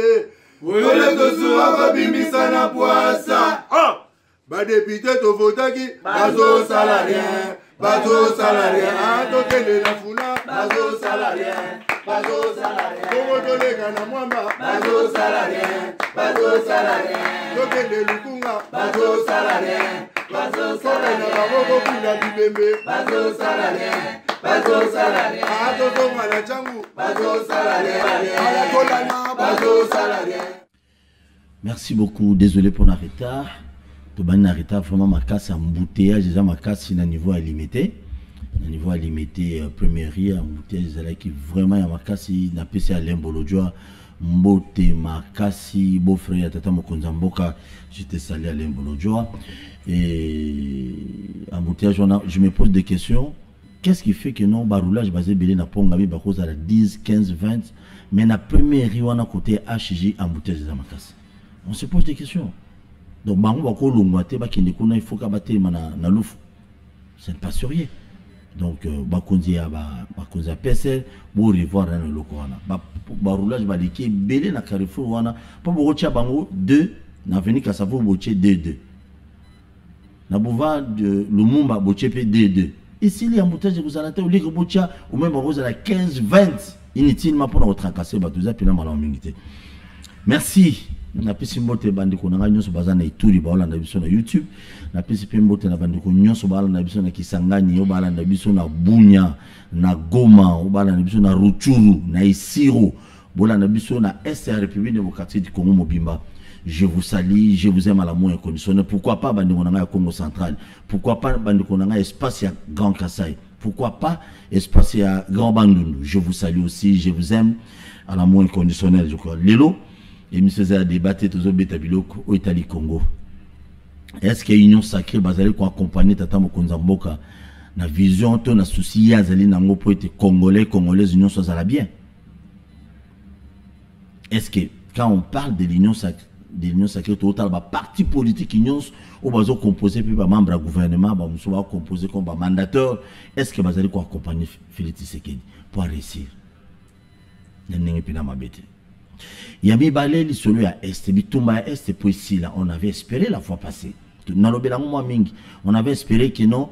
Ole tosura babimisa na poasa. Ba député to votaki bazo salarien. Bazo salarien. Tokende na funa bazo salarien. Bazo salarien. Kongo tolega na mwamba bazo salarien. Bazo salarien. Tokende lukunga bazo salarien. Bazo salarien. Na baboko kuna bibembe bazo salarien. Bazo salarien. Atotonga na changu bazo salarien. Alakolana bazo salarien. Merci beaucoup, désolé pour le retard. Tu as un retard vraiment ma casse embouteillage déjà ma casse à niveau limité. À niveau limité première rue embouteillage qui vraiment ma casse n'a pas à l'embolojoa mbote ma casse beau frère tata mokonza mboka j'étais salé à l'embolojoa et embouteillage je me pose des questions. Qu'est-ce qui fait que non baroulage basé belé na ponga bi bako à 10 15 20 mais na première rue on a côté HJ embouteillage za ma casse. On se pose des questions. Donc, il faut qu'abattre na louf. Ça ne passe rien. Donc, bakonzi a PC pour revoir dans le local. Baroulage baliki belé na Carrefour wana pour bocha bango 2 na veni Kasavo boche 2 na boulevard de Lumumba boche p 2 ici les embouteillages vous en avez au lieu bocha ou même rose à la 15 20 inutilement pour notre tracasser batuza pina malamingité. Merci. Na pisi mbote bandiko na nyonso bazana ituri baola na biso na YouTube na pisi pe mbote na bandiko nyonso baola na biso na Kisangani o baola na biso na Bunya na Goma o baola na biso na Ruchuru na Isiro bola na biso na Est de la République démocratique du Congo Mobimba. Je vous salue, je vous aime à l'amour inconditionnel. Pourquoi pas bandiko na Congo central? Pourquoi pas bandiko na espace ya Grand Kassai? Pourquoi pas espace ya Grand Bandundu? Je vous salue aussi, je vous aime à l'amour inconditionnel, je crois. Lelo et monsieur Zé a débattu tous les Betabiloko au Italie Congo. Est-ce que l'union sacrée basale qu'on accompagne Tata Mokonza Mboka na vision ton na souci yazali nango pour être congolais congolaises union soit bien? Est-ce que quand on parle de l'union sacrée total ba parti politique union au bazo composé puis ba membre du gouvernement ba muso composé comme ba mandateur, est-ce que basale qu'on accompagne Félix Tshisekedi pour réussir? N'engue pina mabete. Yami Baleli celui à Est, Bitumba Est pour ici là, on avait espéré la fois passée. On avait espéré que non,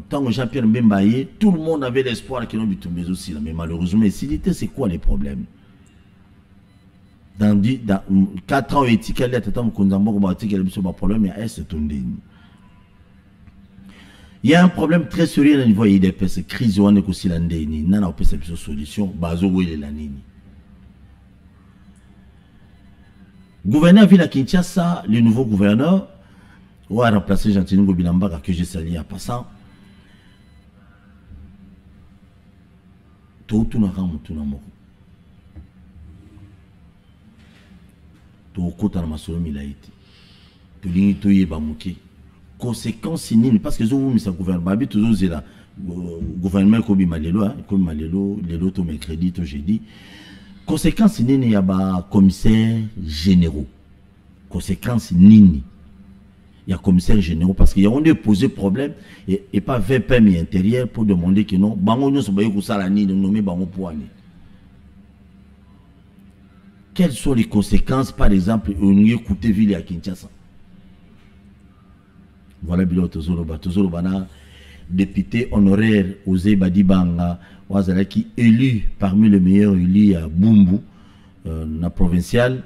tant que Jean-Pierre Mbembaye, tout le monde avait l'espoir que non Bitumba aussi là, mais malheureusement, c'est quoi les problèmes? Dans 4 ans éthique, elle est à Mkonzambo, il y a un problème, il y a Est tombé. Il y a un problème très sérieux au niveau IDPS, crise ou aussi l'andéni, n'a pas de solution, bazo où il est la nini. Gouverneur Villa Kinshasa, le nouveau gouverneur, a remplacé Jean-Tini Gobilambaka que j'ai sali à passant. Tout n'a pas tout n'a pas. Tout côté na masolo milaiti. Tout l'ini tout y est bamouké. Conséquence nini parce que vous mis gouvernement babi toujours c'est là gouvernement kobi malelo comme malelo lelo to mercredi to jeudi. Conséquence nini ya ba commissaire généraux. Conséquence nini ya commissaire généraux parce qu'il y a on posé problème et pas 20 permis intérieur pour demander que non bango nyo so ba ko sala nini nommer bango pour aller. Quelles sont les conséquences par exemple au niveau coûter ville à Kinshasa? Voilà bilo tozolo bana député honoraire Osé Badibanga Ouazala qui élu parmi les meilleurs élus à Bumbu na provincial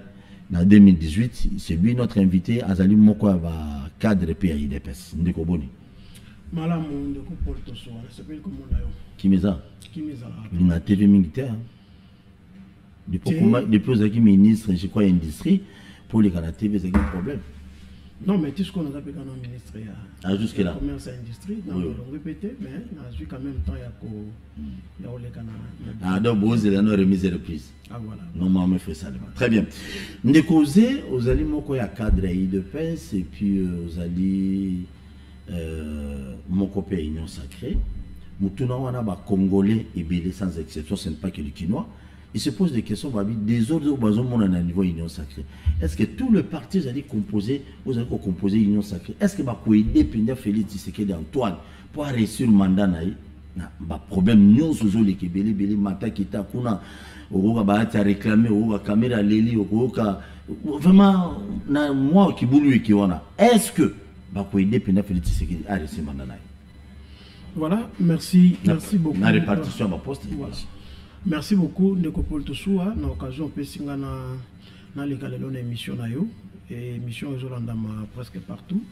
en 2018. C'est lui notre invité Azali Moko va cadre pays IDPS ndeko boni malamu ndeko porto so s'appelle comment d'ailleurs Kimeza na TV militaire depuis aux ministre je crois industrie pour les Canadiens TV c'est un problème. Non, mais tout ce qu'on a appelé dans le ministère, jusque là. Commerce et industrie, on répétait, mais on a vu quand même temps, il y a les Canadiens. Donc, vous avez une remise et reprise. Ah, voilà. Normalement, fait ça. Très bien. Nous causé, vous allez m'occuper à cadre de PES, et puis vous allez m'occuper à Union Sacrée. Nous tournons à Congolais et Bélé sans exception, ce n'est pas que les Quinois. Il se pose des questions des autres au niveau Union Sacrée. Est-ce que tous les partis vous allez composer Union Sacrée? Est-ce que vous pouvez aider Félix Tshisekedi Antoine pour réussir le mandat? ba problème nyonso zo leke belé mata kita kuna okoka baati a réclamer okoka caméra leli okoka vraiment na moi qui boulu qui wana est-ce que ba ko aider pena Félix Tshisekedi a reçu mandat. Voilà, merci beaucoup. La répartition à poste. Voilà. Merci beaucoup Ndeko Paul Toussoua na occasion pe singa na le kalelo na émission na yo et émission ezolanda presque partout.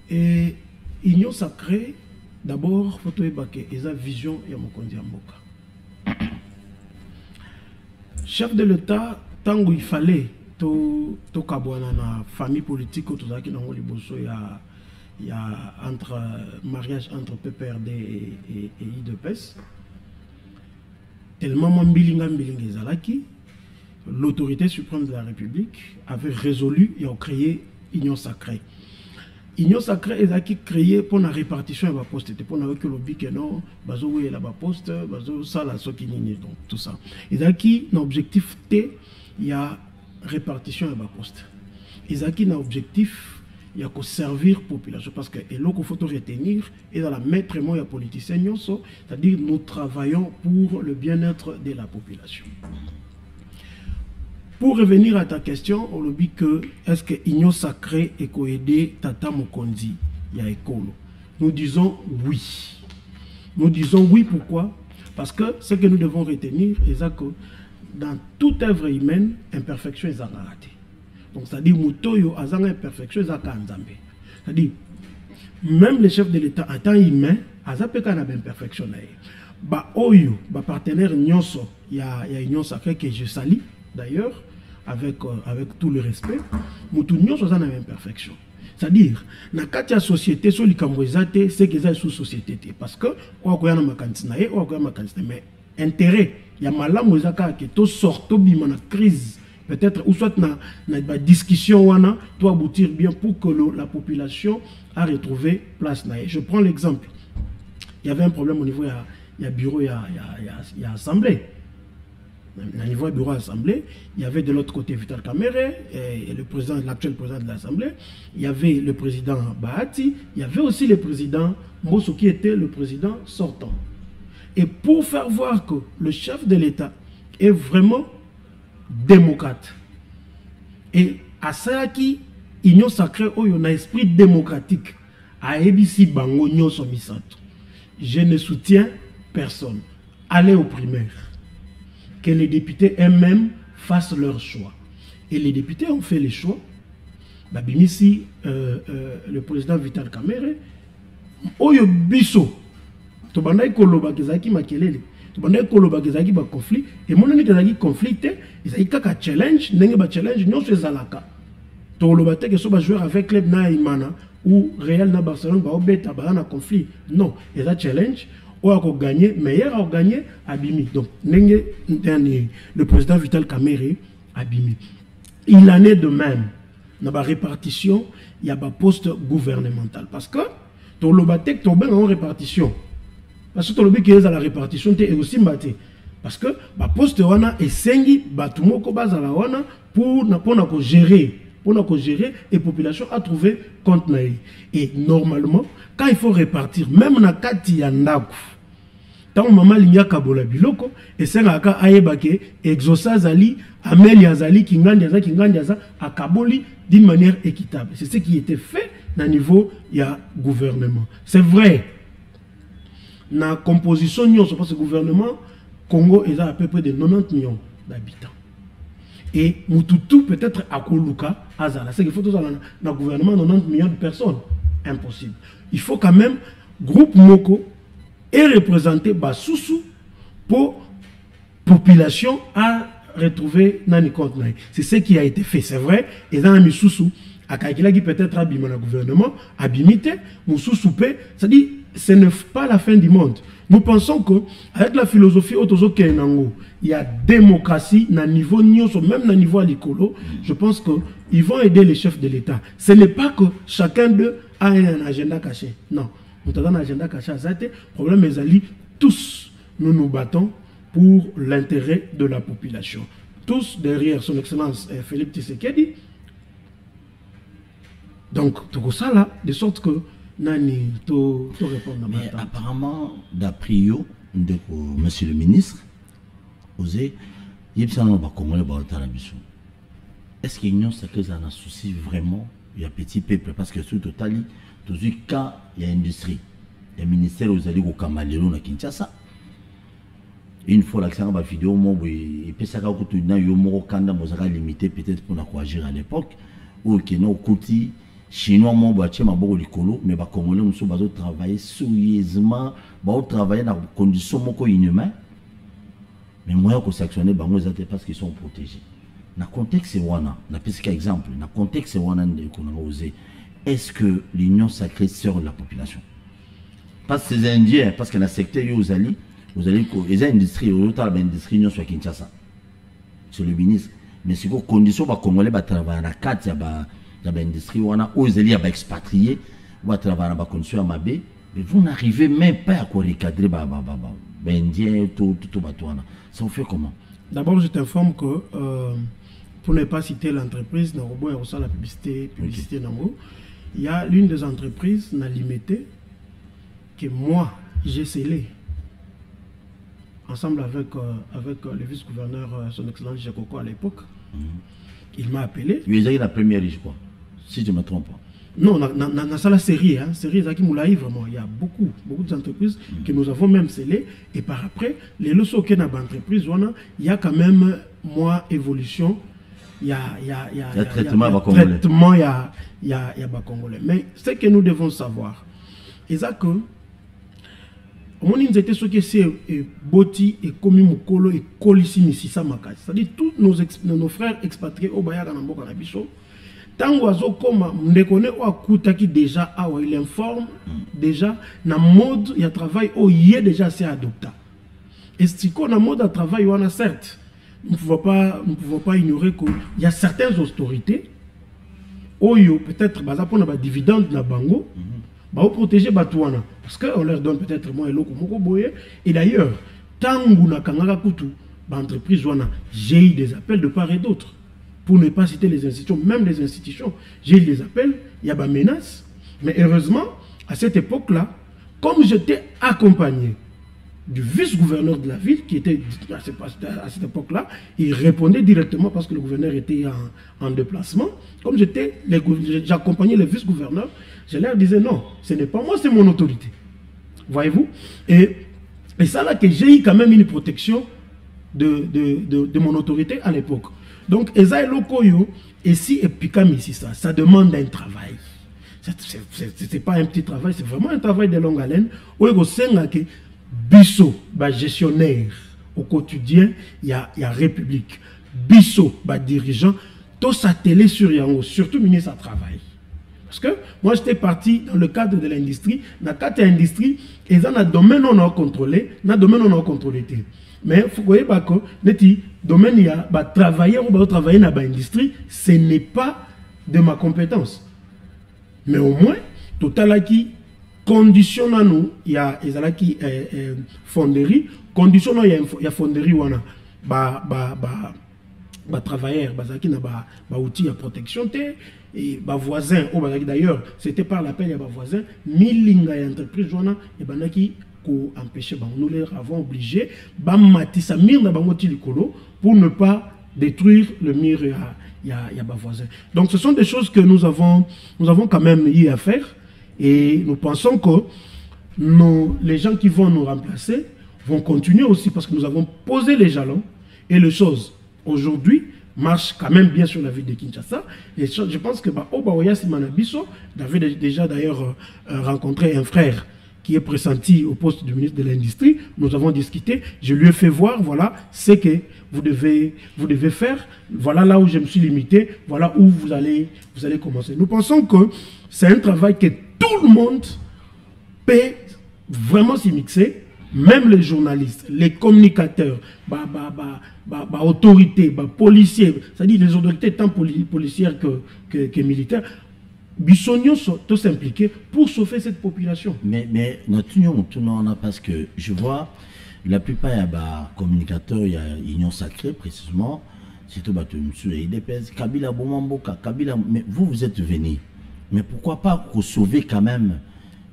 Et Union Sacrée, d'abord, faut ébaquer esa vision ya mokonzi ya mboka. Chef de l'État, tant il fallait to kabwana na famille politique to zaki na ngoli boso ya entre mariage entre PPRD et IDPS. Tellement mbilinga ezalaki, l'autorité suprême de la République avait résolu et a créé Union Sacrée. Union Sacrée est créée pour la répartition de la poste. Pour la que lobby que non, bazo oui la poste, bazo ça la sokinini donc tout ça. Et qui l'objectif T, il y a répartition de la poste. Et qui l'objectif il y a que servir population parce que et là qu'il faut retenir et dans la maître moi il y a politicien c'est-à-dire nous travaillons pour le bien-être de la population. Pour revenir à ta question, on le dit que est-ce que Union Sacrée est coaidé Tata Mokonzi ya Ekolo? Nous disons oui. Nous disons oui pourquoi? Parce que ce que nous devons retenir est que dans toute œuvre humaine, imperfection est raté. Donc c'est-à-dire Moutoyo a une imperfection est Nzambe. C'est-à-dire même les chefs de l'État en tant humain, a une imperfection. Ba oyo, ba partenaire nyonso, il y a Union Sacrée que je salue d'ailleurs. Avec tout le respect, nous tous nous sommes en imperfection. C'est-à-dire, dans la société, sur les camouezate, c'est que c'est sous société. Parce que, on a un mais intérêt, il y a mal à qui tout sort, tout bim en crise. Peut-être, ou soit dans la discussion, on doit aboutir bien pour que la population a retrouvé place. Je prends l'exemple. Il y avait un problème au niveau, il y a bureau, il y a assemblée. Au niveau du bureau d'Assemblée, il y avait de l'autre côté Vital Kamerhe et le président, l'actuel président de l'Assemblée. Il y avait le président Bahati, il y avait aussi le président Mbosso qui était le président sortant. Et pour faire voir que le chef de l'État est vraiment démocrate, et à ça qui Union Sacrée où il y a un esprit démocratique, à ABC Bango Nyoso Misato, je ne soutiens personne. Allez aux primaires. Que les députés eux-mêmes fassent leur choix. Et les députés ont fait les choix. Babimisi, le président Vital Kamerhe, Oyo Bisso, Tobanda Koloba Kezaki Makelele, Tobanda Koloba Kezaki ba conflit, et mon ami Kezaki conflicté, ils ont kaka challenge, n'engue ba challenge, non c'est Zalaka. Toloba te que so ba jouer avec club na Imana ou Real na Barcelone ba obeta ba na conflit. Non, ils ont challenge. Ou a gagné, meilleur a gagné, Abimi. Donc, le président Vital Kamerhe, Abimi. Il en est de même. Dans la répartition, il y a un poste gouvernemental. Parce que, tu as une répartition. Parce que tu as une la répartition, tu es aussi battu. Parce que, le poste est sengi, pour gérer. Pour gérer, et la population a trouvé compte. Et normalement, quand il faut répartir, même dans Kati Yandaku, tant maman linya kabola biloko, et c'est là qu'à Ayebake, Exosa Zali, Amelia Zali, Kingandiaza, à Kaboli, d'une manière équitable. C'est ce qui était fait au niveau du gouvernement. C'est vrai, dans la composition, parce que le gouvernement, Congo est à peu près de 90 millions d'habitants. Et Mututu peut-être à Koluka, Azala. C'est qu'il faut tout ça dans le gouvernement, 90 millions de personnes. Impossible. Il faut quand même, groupe Moko est représenté Basusu pour population à retrouver Nani Kontna. C'est ce qui a été fait, c'est vrai. Et dans la Soussou, à Kakila qui peut-être abîme le gouvernement, abimité, Moussou c'est-à-dire, ce n'est pas la fin du monde. Nous pensons qu'avec la philosophie Otozo Kenango, il y a démocratie, na niveau Nyoso, même na niveau Alikolo, je pense qu'ils vont aider les chefs de l'État. Ce n'est pas que chacun d'eux a un agenda caché. Non. Nous avons un agenda caché à ça. Le problème est que tous, nous nous battons pour l'intérêt de la population. Tous derrière son excellence Félix Tshisekedi. Donc, tout ça là, de sorte que Nani, to répondre à ma Mais tante. apparemment, d'après yo, monsieur le ministre, osé, il y a un Congolais qui est-ce qu'il y a un sacré un souci vraiment? Il y a petit peuple parce que sur total, tout ce quand il y a industrie, il y a ministère aux alliés au Kamalero à Kinshasa. Une fois l'accent à vidéo, et puis ça a coûté un yomo kanda mozaka limité peut-être pour agir à l'époque ou qui n'a coûté chinois mon boîtier ma beaucoup likolo mais ba congolais nous sommes travailler soigneusement ba travailler dans conditions moko inhumaines mais moi que sanctionner ba moi parce qu'ils sont protégés. Dans le contexte wana, na pesika exemple, dans le contexte wana qu'on a osé, est-ce que l'union sacrée sert la population? Parce que ces Indiens, parce que dans le secteur vous allez les industries, l'industrie union soit Kinshasa. C'est le ministre. Mais c'est que condition ba congolais ba travailler dans quatre ya ba industrie wana, aux allez ba expatriés, ba travailler dans condition mabé, mais vous n'arrivez même pas à recadrer ba indien tout wana. Ça vous fait comment? D'abord, je t'informe que pour ne pas citer l'entreprise, dans Robo et la publicité okay. Il y a l'une des entreprises, Nalimete, que moi, j'ai scellé, ensemble avec le vice-gouverneur, son excellence Jekoko à l'époque. Il m'a appelé. Il est la première, je crois, si je ne me trompe pas. Non, dans la série, hein, série Zaki Moulaï, vraiment, il y a beaucoup d'entreprises que nous avons même scellées. Et par après, les leçons qu'il y a dans l'entreprise, il y a quand même, moi, évolution. Il y a traitement, il y a Congolais. Mais ce que nous devons savoir, c'est que, on a dit que c'est Boti et Komi Mukolo et Kolisi Nisisa Makai. C'est-à-dire tous nos frères expatriés au Bayaka Namboka Nabiso. Tant oiseau comme on a qui déjà il informe déjà na mode il y a travail où il est déjà assez adopté. Et si qu'on a mode à travail on a certes nous ne pouvons pas ignorer qu'il y a certaines autorités où peut-être bah pour na dividende na bango bah protéger batouana parce que on leur donne peut-être moins l'eau comme boye et d'ailleurs tant on a kangaka kutu bah entreprise wana j'ai eu des appels de part et d'autre. Pour ne pas citer les institutions, même les institutions, j'ai eu des appels, il y a des menaces. Mais heureusement, à cette époque-là, comme j'étais accompagné du vice-gouverneur de la ville, qui était à cette époque-là, il répondait directement parce que le gouverneur était en déplacement. Comme j'accompagnais le vice-gouverneur, je leur disais non, ce n'est pas moi, c'est mon autorité. Voyez-vous? Et ça là que j'ai eu quand même une protection de mon autorité à l'époque. Donc, Eza Lokoyo, ici et Pikam ici, ça demande un travail. Ce n'est pas un petit travail, c'est vraiment un travail de longue haleine. Où il y a Bisso, gestionnaire au quotidien, il y a République. Bisso, dirigeant, tout ça télé sur Yango, surtout ministre à travail. Parce que moi j'étais parti dans le cadre de l'industrie, dans le cadre de l'industrie, et dans le domaine on a contrôlé, dans le domaine on a contrôlé. Mais il faut que le domaine il y a travailler ou travailler dans l'industrie, ce n'est pas de ma compétence. Mais au moins, total qui conditionne nous, il y a qui fonderie, conditionne il y a fonderie où on a travailleurs, qui n'a pas outil de protection et voisins, d'ailleurs, c'était par l'appel il y a voisins, 1000 lignes d'entreprise et qui empêcher, nous les avons obligés pour ne pas détruire le mur il y a voisin. Donc ce sont des choses que nous avons quand même eu à faire et nous pensons que les gens qui vont nous remplacer vont continuer aussi parce que nous avons posé les jalons et les choses aujourd'hui marchent quand même bien sur la ville de Kinshasa et je pense que Obaoya Simanabiso avait déjà d'ailleurs rencontré un frère qui est pressenti au poste du ministre de l'Industrie. Nous avons discuté, je lui ai fait voir, voilà ce que vous devez faire, voilà là où je me suis limité, voilà où vous allez commencer. Nous pensons que c'est un travail que tout le monde peut vraiment s'y mixer, même les journalistes, les communicateurs, autorités, policiers, c'est-à-dire les autorités tant policières que militaires, Bissonio sont tous impliqués pour sauver cette population. Mais notre union, parce que je vois la plupart il y a communicateurs, il y a Union Sacrée précisément, surtout monsieur IDPS, Kabila Bomamboka, Kabila, mais vous êtes venus. Mais pourquoi pas sauver quand même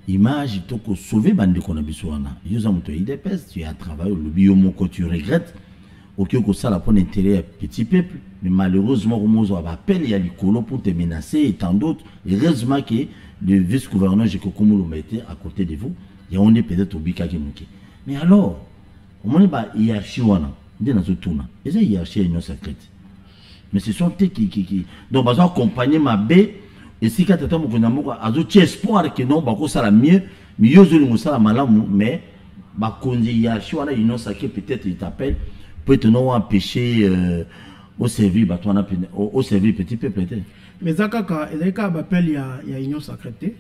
image to ko sauver bande ko na biswana yo za muto IDPS tu as travaillé au lobby au moko tu regrettes OK ko ça la pour intérêt petit peuple mais malheureusement au mozo va appel il y a l'icolo pour te menacer et tant d'autres heureusement que le vice-gouverneur Jeko Komolo mettait à côté de vous et on est peut-être au bika qui manquait mais alors au moment ba hiérarchie wana ndena zo tuna et ça hiérarchie union secrète mais ce sont eux qui donc bazo accompagner ma B et si quand tata mokona moko azo ti espoir que non bako sala mieux zo lingo sala malamu mais ba konzi ya chwana union sacrée peut-être il t'appelle peut te non empêcher au service ba toi au service petit peu peut-être mais zakaka ezaka appel ya union sacrée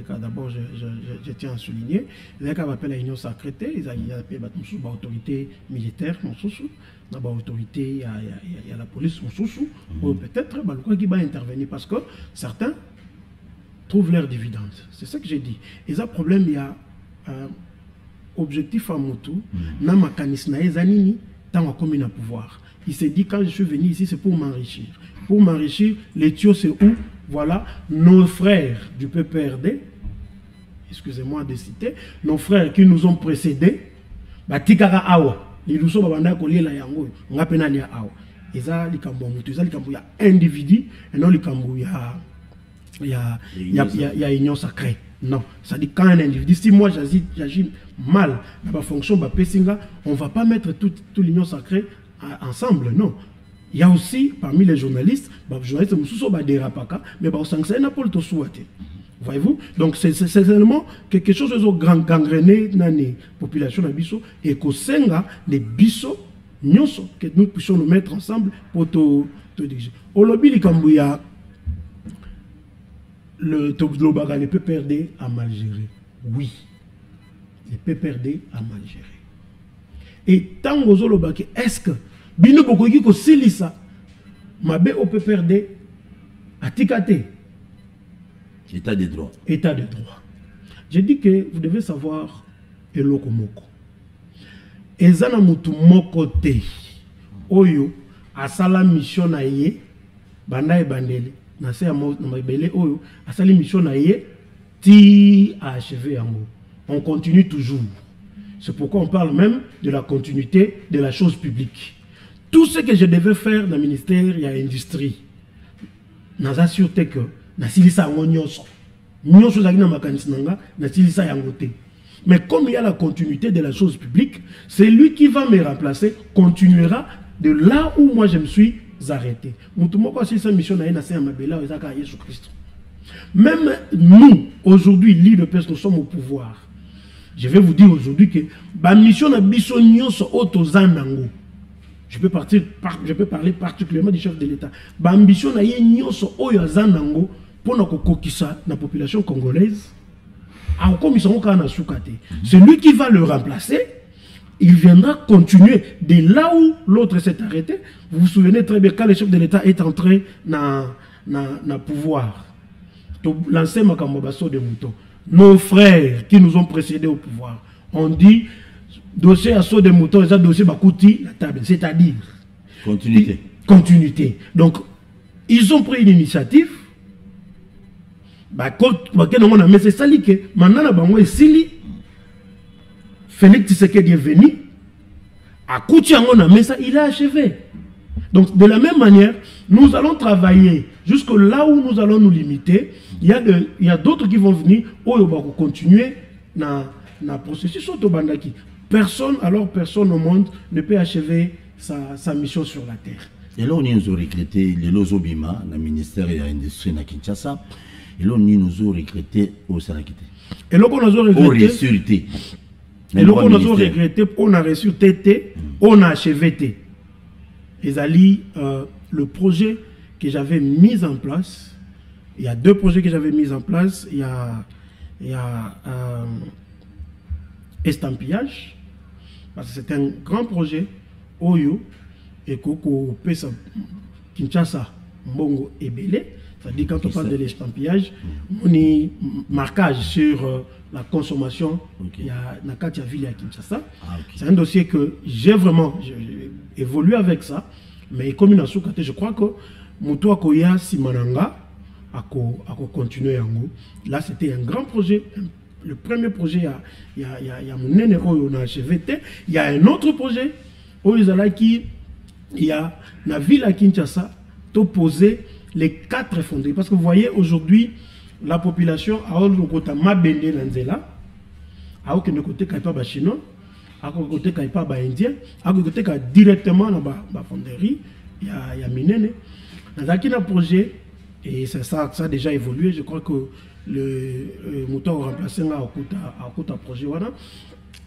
d'abord je tiens à souligner ezaka appel à union sacrée ils appellent ba autorité militaire mosusu na ba autorité il y a la police mosusu ou peut-être ba quoi qui va intervenir parce que certains trouvent leur dividende c'est ça que j'ai dit et ça problème il y a objectif à motu na mécanisme na ezanini tant comme il a pouvoir il s'est dit quand je suis venu ici c'est pour m'enrichir les tuyaux c'est où voilà nos frères du PPRD excusez-moi de citer nos frères qui nous ont précédés batikara awa liluso babanda kolela yango ngapena lia awa eza likambo mutu eza likambo ya individu et non likambo ya union sacrée non ça dit quand un individu si moi j'agis mal dans ma fonction ba pesinga on va pas mettre toute l'union sacrée ensemble non il y a aussi parmi les journalistes journalistes mususo ba dérapaka mais ba sanctionner na pour to souhaiter voyez-vous donc c'est seulement quelque chose de grand gangréné nani population na biso et ko senga les biso nyonso que nous puissions nous mettre ensemble pour to diriger au lobby likambo ya le PPRD a mal géré oui le PPRD a mal géré et tant aux olobaki est-ce que bino bokoki ko silisa mabe au PPRD a tikate état de droit j'ai dit que vous devez savoir eloko moko ezana mutu moko te oyo asala mission na ye banda e bandele na se ya mabele oyo asali mission na ye ti a achevé yango on continue toujours. C'est pourquoi on parle même de la continuité de la chose publique. Tout ce que je devais faire dans le ministère, il y a industrie. Nous assurons que na silisa ngonyonso. Nyonso zaki na makanisi nanga na silisa yangote. Mais comme il y a la continuité de la chose publique, c'est lui qui va me remplacer, continuera de là où moi je me suis arrêté. Mutumoko si sa mission na ena se amabela ezaka Yesu Christ. Même nous aujourd'hui, l'IDPS, nous sommes au pouvoir. Je vais vous dire aujourd'hui que la mission na biso nyonso otozanango. Je peux parler particulièrement du chef de l'État. La mission na ye nyonso oyazanango pour na kokokisa na population congolaise. C'est lui qui va le remplacer. Il viendra continuer de là où l'autre s'est arrêté. Vous vous souvenez très bien quand le chef de l'État est entré dans le pouvoir. L'ancien Makambabasso de Mouton. Nos frères qui nous ont précédés au pouvoir ont dit dossier à saut de Mouton, et dossier Bakouti, la table. C'est-à-dire continuité. Continuité. Donc, ils ont pris une initiative. Mais c'est ça que maintenant, Félix Tshisekedi est venu. À Koutiango, il a achevé. Donc, de la même manière, nous allons travailler jusque là où nous allons nous limiter. Il y a d'autres qui vont venir, pour continuer dans le processus. Personne au monde ne peut achever sa mission sur la terre. Et là, on nous a regretté les Lozobima, le ministère de l'Industrie à Kinshasa. Et là, on nous a regretté au Salakité. Et là, on nous a regretté. Et là, on nous a regretté, on a reçu TT, on a achevé T. Et Zali, le projet que j'avais mis en place, il y a deux projets que j'avais mis en place. Il y a estampillage, parce que c'est un grand projet, Oyo, et Koko Pesa Kinshasa, Mbongo et Belé. C'est-à-dire quand on parle de l'estampillage, on est marquage sur la consommation. Il y a Nakatia Ville à Kinshasa. C'est un dossier que j'ai vraiment évolué avec ça. Mais comme il a sous-côté, je crois que Moutoua Koya Simananga a continué en haut. Là, c'était un grand projet, un le premier projet, il y a mon nene on a achevé. Il y a un autre projet, il y a la ville à Kinshasa, poser les 4 fonderies. Parce que vous voyez, aujourd'hui, la population a un côté Mabende Nanzela, a un côté Kaipa chinois, a un côté Kaipa indien, a un côté directement dans la fonderie, il y a Minene. Dans un projet, et ça a déjà évolué, je crois que le moteur remplacé là à côté projet.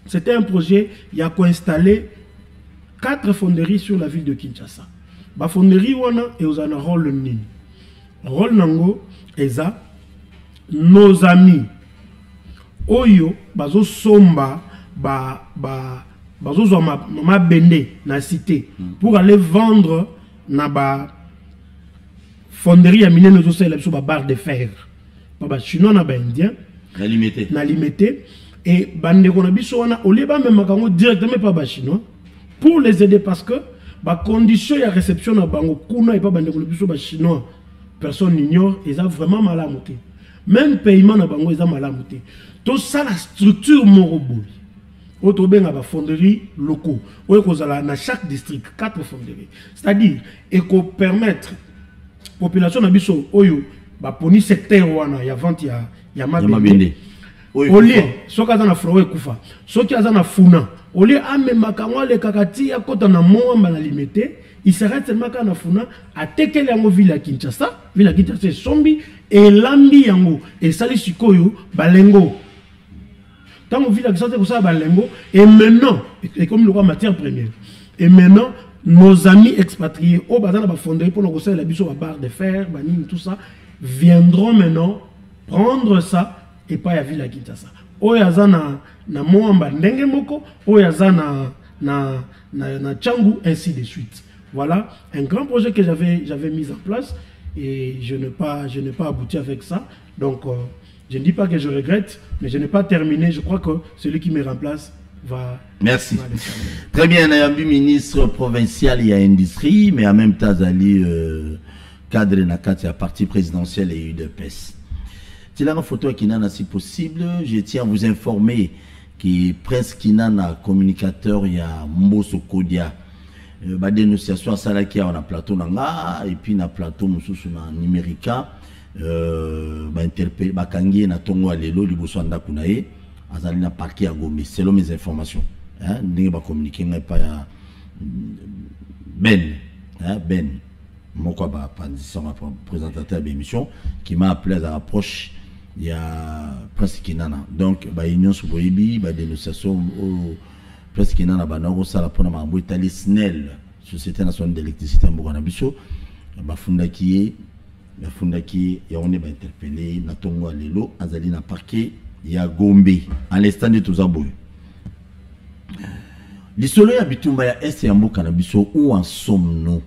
C'était un projet, il y a installé 4 fonderies sur la ville de Kinshasa. La fonderie et aux un rôle nini. Rôle nango eza nos amis oyo bazo somba bazo ma bende na cité pour aller vendre na ba fonderie à mine nous aussi sur ba barre de fer ba chinois na ba indien na limité et bande ko na biso wana au lieu ba même makango directement pas ba chinois pour les aider parce que ba condition ya réception na bango kuna et pas bande ko na biso ba chinois personne n'ignore ils ont vraiment mal à monter même paiement na bango ils ont mal à monter tout ça la structure moroboui auto benga ba fonderie locaux ou kozala na chaque district 4 fonderies c'est-à-dire et ko permettre population na biso oyo ba poni secteur wana ya vente ya mabende au lieu soki aza na frowe kufa soki aza na funa au lieu amemaka mwa le kakati ya kota na mwamba na limité il s'arrête seulement quand na funa atekele yango ville ya Kinshasa sombi et lambi yango et sali sikoyo balengo tant ville ya Kinshasa pour ça balengo et maintenant et comme le roi matière première et maintenant nos amis expatriés au bazar ba fonderie pour nous la biso ba barre de fer banine tout ça viendront maintenant prendre ça et pas à ville à Kinshasa oyaza na moamba ndenge moko oyaza na Tchangu ainsi de suite. Voilà un grand projet que j'avais mis en place et je n'ai pas abouti avec ça. Donc je ne dis pas que je regrette, mais je n'ai pas terminé. Je crois que celui qui me remplace va. Merci. Très bien, Nayambi, ministre provincial et à industrie, mais en même temps, Ali cadre Nakati à parti présidentiel et UDPS. C'est là une photo qui n'a si possible. Je tiens à vous informer que Prince Kinana, communicateur, il y a Mboso Kodia. Ba dénonciation à Salaki on a plateau nanga et puis na plateau mususu na numérica ba interpellé ba kangi na tongo alelo liboso anda kunaye azali na parquet à Gombe selon mes informations hein ndenge ba communiquer ngai pa ya Ben moko ba pandison présentateur de l'émission qui m'a appelé à la approche il y a Prince Kinana donc ba union soboyibi ba dénonciation au presque qu'il y a un banano sala pour nama mbouitali SNEL Société nationale d'électricité mbouana biso bafunda qui ya on est ba interpellé na tongo lelo azali na parquet ya Gombe à l'instant de tous aboy lisolo ya bitumba ya est ya mboka na biso où en sommes-nous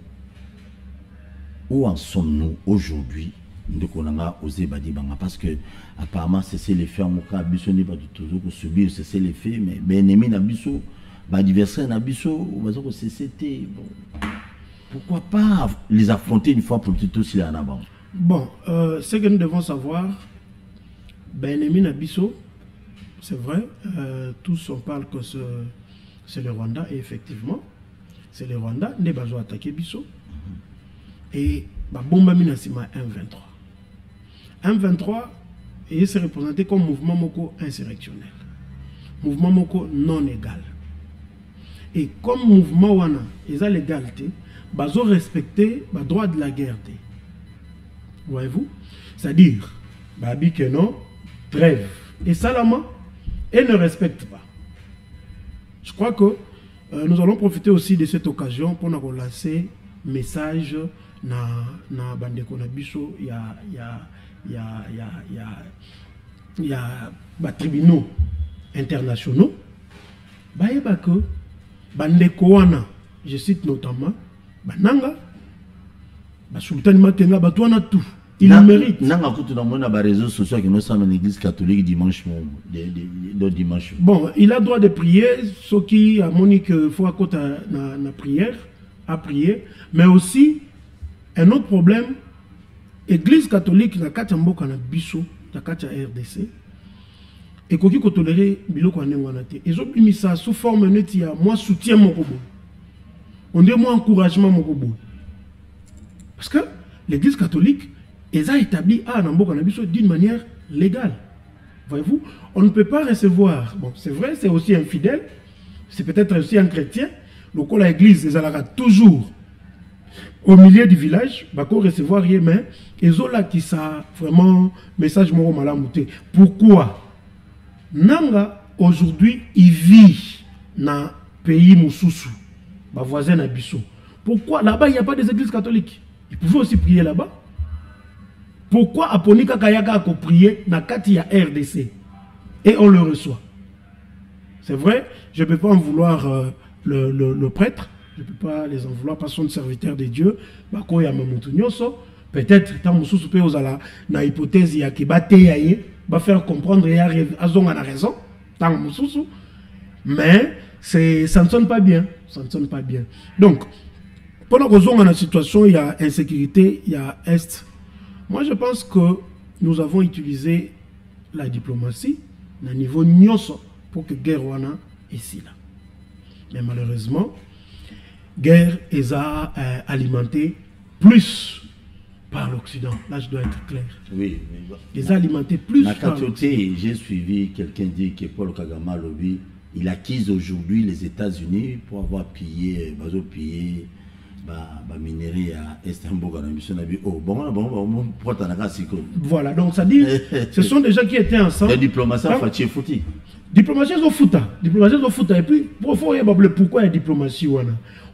aujourd'hui ndeko nanga osé badi banga parce que apparemment c'est les faits moka biso ni ba toujours ko subir c'est les faits mais ben ennemi na biso ba adversaire na biso bazo ko c'était bon pourquoi pas les affronter une fois pour toutes aussi là bas. Bon ce que nous devons savoir ben ennemi na biso c'est vrai tous on parle que c'est le Rwanda et effectivement c'est le Rwanda ne bazo attaquer biso et ba bomba minasima M23 et c'est représenté comme mouvement moko insurrectionnel, mouvement moko non égal. Et comme mouvement wana, ils ont l'égalité, ils ont respecté le droit de la guerre. Voyez-vous? C'est-à-dire, babi que non, trêve. Et Salama, ils ne respectent pas. Je crois que nous allons profiter aussi de cette occasion pour nous lancer un message na bandeko na biso il y a des tribunaux internationaux bayeba que bandeko wana je cite notamment bananga ba sultan matenga batwana tout il mérite nanga kutu na mona ba réseaux sociaux qui nous sommes en église catholique dimanche dimanche bon il a droit de prier ce qui a monique faut à côté na prière à prier mais aussi un autre problème, l'église catholique na kati mboka na biso, na kati RDC, et qu'on qui tolérer biloko anengwanate. Ils ont mis ça sous forme neti ya moi soutien mon robot. On dit moi encouragement mon robot. Parce que l'Église catholique elle a établi d'une manière légale. Voyez-vous, on ne peut pas recevoir. Bon, c'est vrai, c'est aussi un fidèle, c'est peut-être aussi un chrétien. Donc l'Église les a toujours au milieu du village, bah qu'on recevoir rien, mais ils ont là qui ça vraiment message moro malamouté. Pourquoi? Nanga aujourd'hui il vit dans pays Moussousou, bah voisin Abisso. Pourquoi là-bas il n'y a pas des églises catholiques? Ils pouvaient aussi prier là-bas. Pourquoi Aponika Kayaka a prié dans Katia RDC et on le reçoit? C'est vrai, je ne peux pas en vouloir le prêtre. Je ne peux pas les en vouloir parce que sont serviteurs de Dieu. Peut-être, tant que vous avez la hypothèse, il y a qui va faire comprendre et Azon a raison. Mais ça ne sonne pas bien. Ça ne sonne pas bien. Donc, pendant que nous sommes dans la situation, il y a insécurité, il y a Est. Moi, je pense que nous avons utilisé la diplomatie à niveau nyoso pour que guerre wana ici là. Mais malheureusement, guerre est alimentée plus par l'Occident. Là, je dois être clair. Oui. Ils ont alimenté plus par l'Occident. J'ai suivi quelqu'un dit que Paul Kagame Lobby, il acquise aujourd'hui les États-Unis pour avoir pillé, minerai à Istanbul. Voilà, donc ça dit, ce sont des gens qui étaient ensemble. La diplomatie a fait fouti. Diplomatie au fouta. Et puis, pourquoi il y a diplomatie?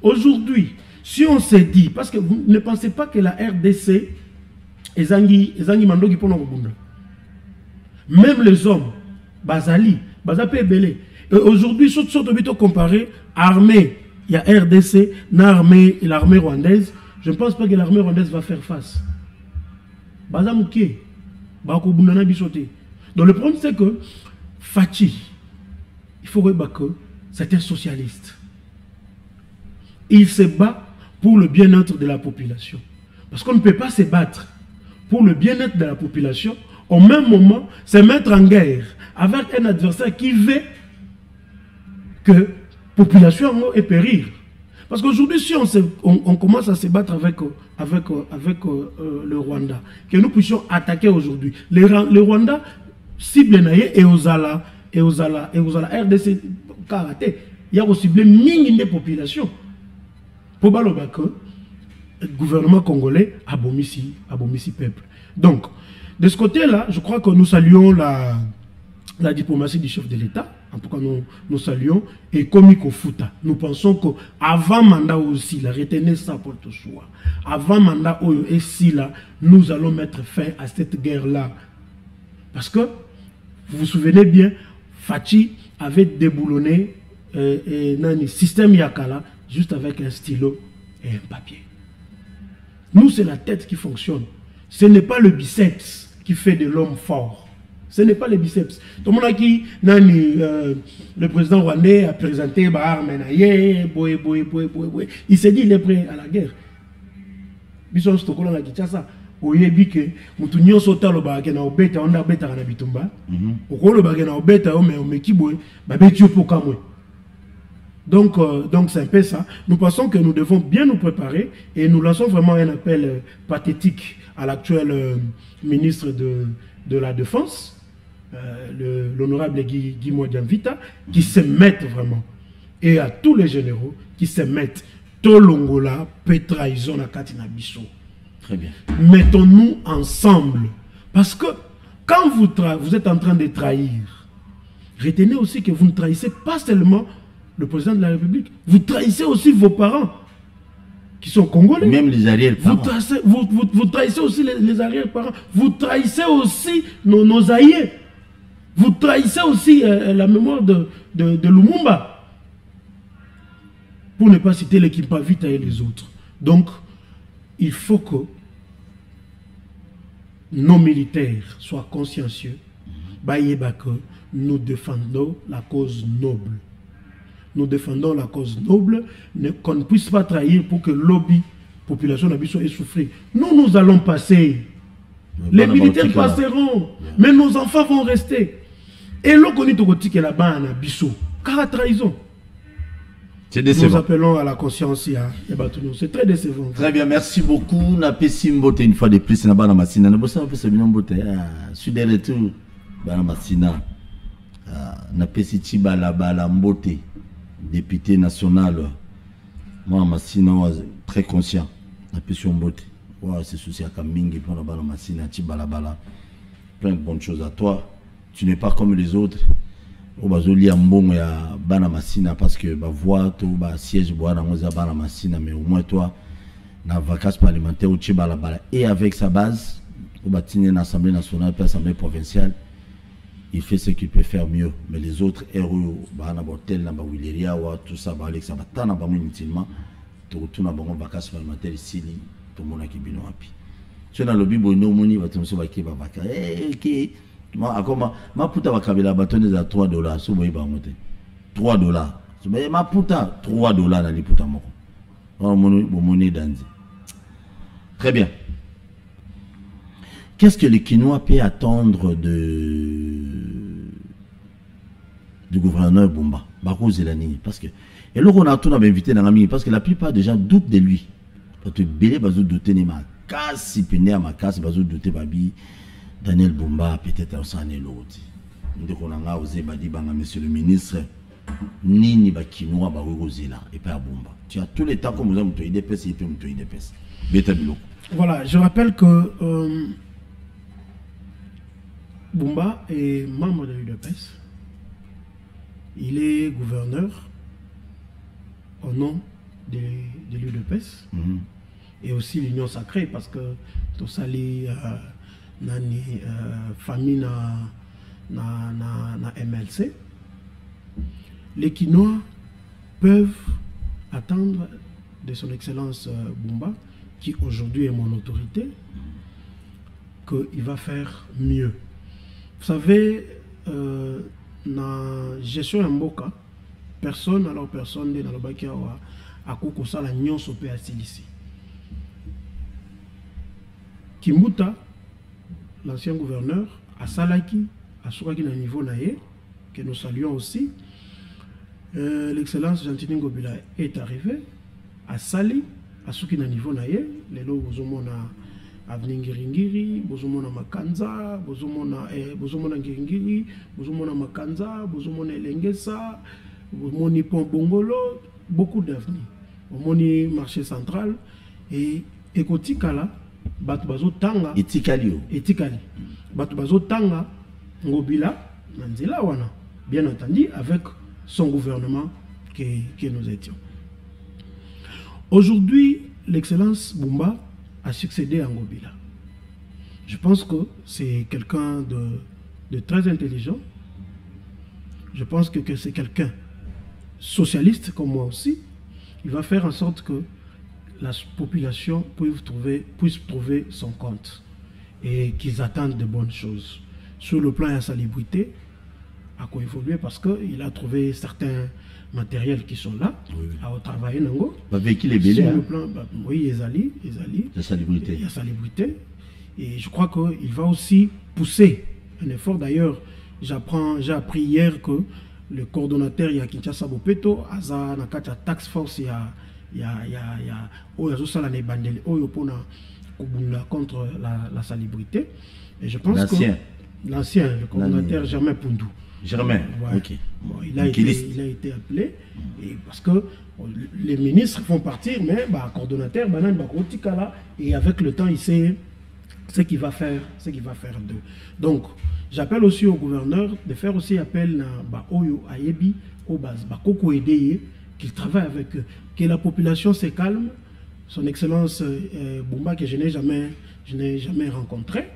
Aujourd'hui, si on s'est dit, parce que vous ne pensez pas que la RDC est mando qui pona Bunda. Même les hommes, Bazali, Bazapé Belé. Aujourd'hui, surtout comparé armée. Il y a RDC, l'armée rwandaise. Je ne pense pas que l'armée rwandaise va faire face. Donc le problème c'est que Fachi, il faut voir que c'est un socialiste. Il se bat pour le bien-être de la population. Parce qu'on ne peut pas se battre pour le bien-être de la population, au même moment, se mettre en guerre avec un adversaire qui veut que population et périr. Parce qu'aujourd'hui, si on commence à se battre avec le Rwanda, que nous puissions attaquer aujourd'hui, le Rwanda cible et aux RDC karaté, il y a aussi ciblé mine de population. Pour que le gouvernement congolais abomissi peuple. Donc, de ce côté-là, je crois que nous saluons la diplomatie du chef de l'État. En tout cas, nous saluons. Et comme il Futa, nous pensons qu'avant mandat aussi, retenez ça pour tout choix. Avant mandat aussi, nous allons mettre fin à cette guerre-là. Parce que, vous vous souvenez bien, Fachi avait déboulonné le système Yakala juste avec un stylo et un papier. Nous, c'est la tête qui fonctionne. Ce n'est pas le biceps qui fait de l'homme fort. Ce n'est pas les biceps. Tout le monde a dit, le président rwandais a présenté il s'est dit il est prêt à la guerre. Bison Stokolo a dit ça. Oyebi que mutunyo sota lo ba na obeta onda beta na bitumba. Okolo ba na obeta o me omekiboy ba betio pokamwe. Donc c'est un peu ça. Nous pensons que nous devons bien nous préparer et nous lançons vraiment un appel pathétique à l'actuel ministre de la Défense, l'honorable Guy Modiamvita, qui se mettent vraiment, et à tous les généraux qui se mettent, Tolongola, Petra, Izona, Katina Bisso. Très bien. Mettons-nous ensemble. Parce que quand vous êtes en train de trahir, retenez aussi que vous ne trahissez pas seulement le président de la République, vous trahissez aussi vos parents qui sont congolais. Même les arrière-parents. Vous trahissez aussi les arrière-parents. Vous trahissez aussi nos aïeux. Vous trahissez aussi la mémoire de Lumumba. Pour ne pas citer l'équipe Vita et les autres. Donc, il faut que nos militaires soient consciencieux. Nous défendons la cause noble. Nous défendons la cause noble, qu'on ne puisse pas trahir pour que le lobby, population d'Abisso ait souffert. Nous allons passer. Les militaires passeront, mais nos enfants vont rester. Et l'on connaît tout côté que là-bas en Abisso. Car trahison. C'est décevant. Nous appelons à la conscience. C'est très décevant. Très bien, merci beaucoup. Na pesi mbote une fois de plus na bana masina. Na bossa pesi bien mbote. Sud et retour bana masina. Na pesi Tibala bala mbote. Député national. Moi masina très conscient. Na pesi mbote. Ouais, c'est souci à Kamingi pour la bana masina Tibala bala. Plein de bonnes choses à toi. Tu n'es pas comme les autres. Au bazoli ya mbongo ya bana masina parce que ba voix to ba siège bois na ngoza bana masina, mais au moins toi na vacances parlementaires au Tibala bala et avec sa base au bâtiment de l'Assemblée nationale puis l'Assemblée provinciale, il fait ce qu'il peut faire mieux, mais les autres héros bana botel na ba wileria wa tout ça ba Alex ba na ba inutilement to retourne ba vacances parlementaires ici tout le monde qui bino api tu na lobby bono moni ba tumso ba ki ba vacances qui ma puta va kabila batonne à $3 so boy ba moté $3 so ma puta $3 na li puta moko monnaie danzi. Très bien. Qu'est-ce que le Quinois peut attendre du gouverneur Bumba Bako Zelani? Parce que et là on a tout invité dans la mine parce que la plupart des gens doutent de lui. Parce que belé bazo douter ne ma casse pene à ma casse bazo douter babi Daniel Bumba peut-être au sané l'autre. Nous on a osé badi banga monsieur le ministre nini ba Quinois ba Rosela et pas Bumba. Tu as tous les temps comme nous avons toi IDPS et puis nous toi IDPS. Bétabilo. Voilà, je rappelle que Bumba est membre de l'UDPS. Il est gouverneur au nom de l'UDPS et aussi l'Union Sacrée parce que tout ça les famille na MLC. Les Quinois peuvent attendre de son excellence Bumba, qui aujourd'hui est mon autorité, qu'il va faire mieux. Vous savez, dans gestion en Mboka, personne dans le bac à Kokosa la Nyon Sopé à Silisi. Kimbuta, l'ancien gouverneur, à Salaki, à Souraki na niveau naïe, que nous saluons aussi. L'excellence Gentini Ngobila est arrivé à Sali, à Souki na niveau naïe, les lots bozomona avenue Ngiringiri, bozomona Makanza, bozomona Ngiringiri, bozomona Makanza, bozomona Lengesa, bozomoni Pont Bongolo, beaucoup d'avenues. Bozomoni marché central et Ekotikala. Batu bazo tanga Etikali Batu bazo tanga Ngobila Nanzela wana, bien entendu avec son gouvernement que nous étions. Aujourd'hui, l'excellence Bumba a succédé à Ngobila. Je pense que c'est quelqu'un de très intelligent. Je pense que c'est quelqu'un socialiste comme moi aussi. Il va faire en sorte que la population puisse trouver son compte et qu'ils attendent de bonnes choses. Sur le plan de la salubrité, à quoi évoluer parce qu'il a trouvé certains matériels qui sont là, à travailler. Avec qui les bélés sur le plan, oui, Ezali. La salubrité. Il y a salubrité. Et je crois qu'il va aussi pousser un effort. D'ailleurs, j'ai appris hier que le coordonnateur il y a Kinshasa Bopeto, Aza Nakata Tax Force, il y a contre la salubrité. Et je pense que l'ancien, le coordonnateur Germain Poundou. Germain, ouais. Ok. Bon, il a été appelé et parce que les ministres font partir, mais coordonnateur, et avec le temps, il sait ce qu'il va faire, d'eux. Donc, j'appelle aussi au gouverneur de faire aussi appel à Oyo, Ayebi, au base, Koko Edeye, qu'il travaille avec eux, que la population se calme. Son excellence Bumba, que je n'ai jamais rencontré.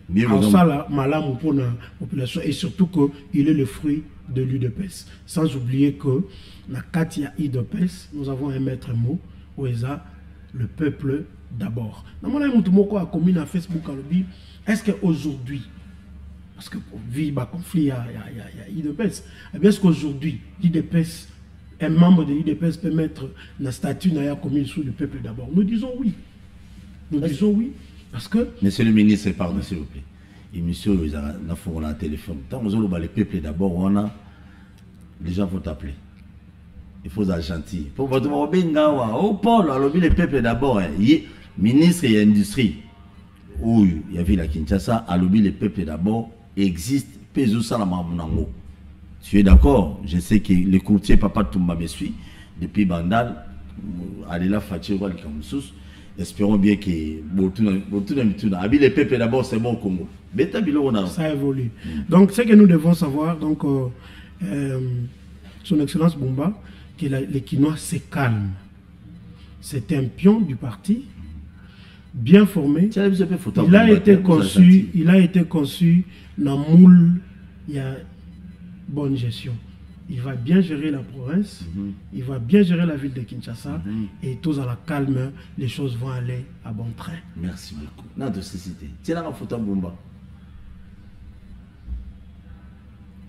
Malam pour la population et surtout qu'il est le fruit de l'UDPS. Sans oublier que la Katia UDPS, nous avons un maître mot, Oueza, le peuple d'abord. Dans mon avis, a commis à Facebook, est-ce qu'aujourd'hui, parce que pour vivre un conflit, il y a UDPS, est-ce qu'aujourd'hui, l'UDPS, un membre de l'UDPS peut mettre la statue dans la commune sous le peuple d'abord? Nous disons oui. Nous disons oui. Parce que... Monsieur le ministre, pardon, s'il vous plaît. émission ils ont un téléphone. Tant que vous les peuples d'abord, on a les gens vont t'appeler. Il faut être gentil. Pour votre bengawa, oh Paul, alors les peuples d'abord, ministre et industrie. Oui, il y avait la Kinshasa, alors les peuples d'abord existent. Peso Salamango. Tu es d'accord? Je sais que le courtier Papa Toumba me suit depuis Bandal. Allez là, Fatih, espérons bien que les peuples d'abord c'est bon au Congo. Ça évolue. Donc ce que nous devons savoir, donc son Excellence Bumba, que les Kinois se calment. C'est un pion du parti, bien formé. Il a été conçu dans moule, il y a bonne gestion. Il va bien gérer la province, il va bien gérer la ville de Kinshasa, et tous à la calme, les choses vont aller à bon train. Merci beaucoup. Notre société. Tiens la photo Bumba.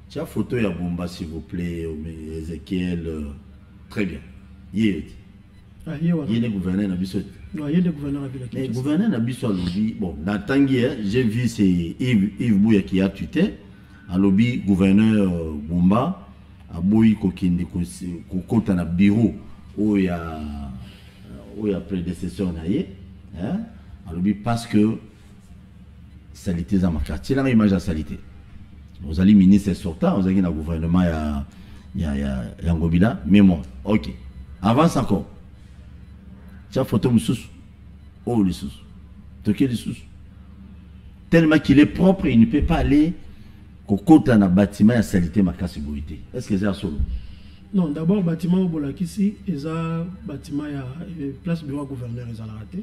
Tiens la photo de Bumba, s'il vous plaît, Ezekiel. Très bien. Il est le gouverneur de Bissot. Non, il y a des gouverneurs à Ville. Mais le gouverneur de Bissot, bon, dans Tanguy, j'ai vu c'est Yves Bouya qui a tuté. À lobby, gouverneur Bumba, à Boyi Kokinde, Kokota na bureau, où il y a prédécesseur naïe, à lobby parce que salité dans ma quartier, là, image à salité. Vous allez ministre sortant, vous allez dans le gouvernement, il y a Ngobila, mais moi, ok. Avance encore. Tu as photo Moussous. Oh, les sous. Toqué les sous. Tellement qu'il est propre, il ne peut pas aller au dans un bâtiment à salité ma sécurité. Est-ce que c'est un solo? Non, d'abord, bâtiment au Bolakisi, il y a bâtiment, il y a place bureau gouverneur, ils ont raté.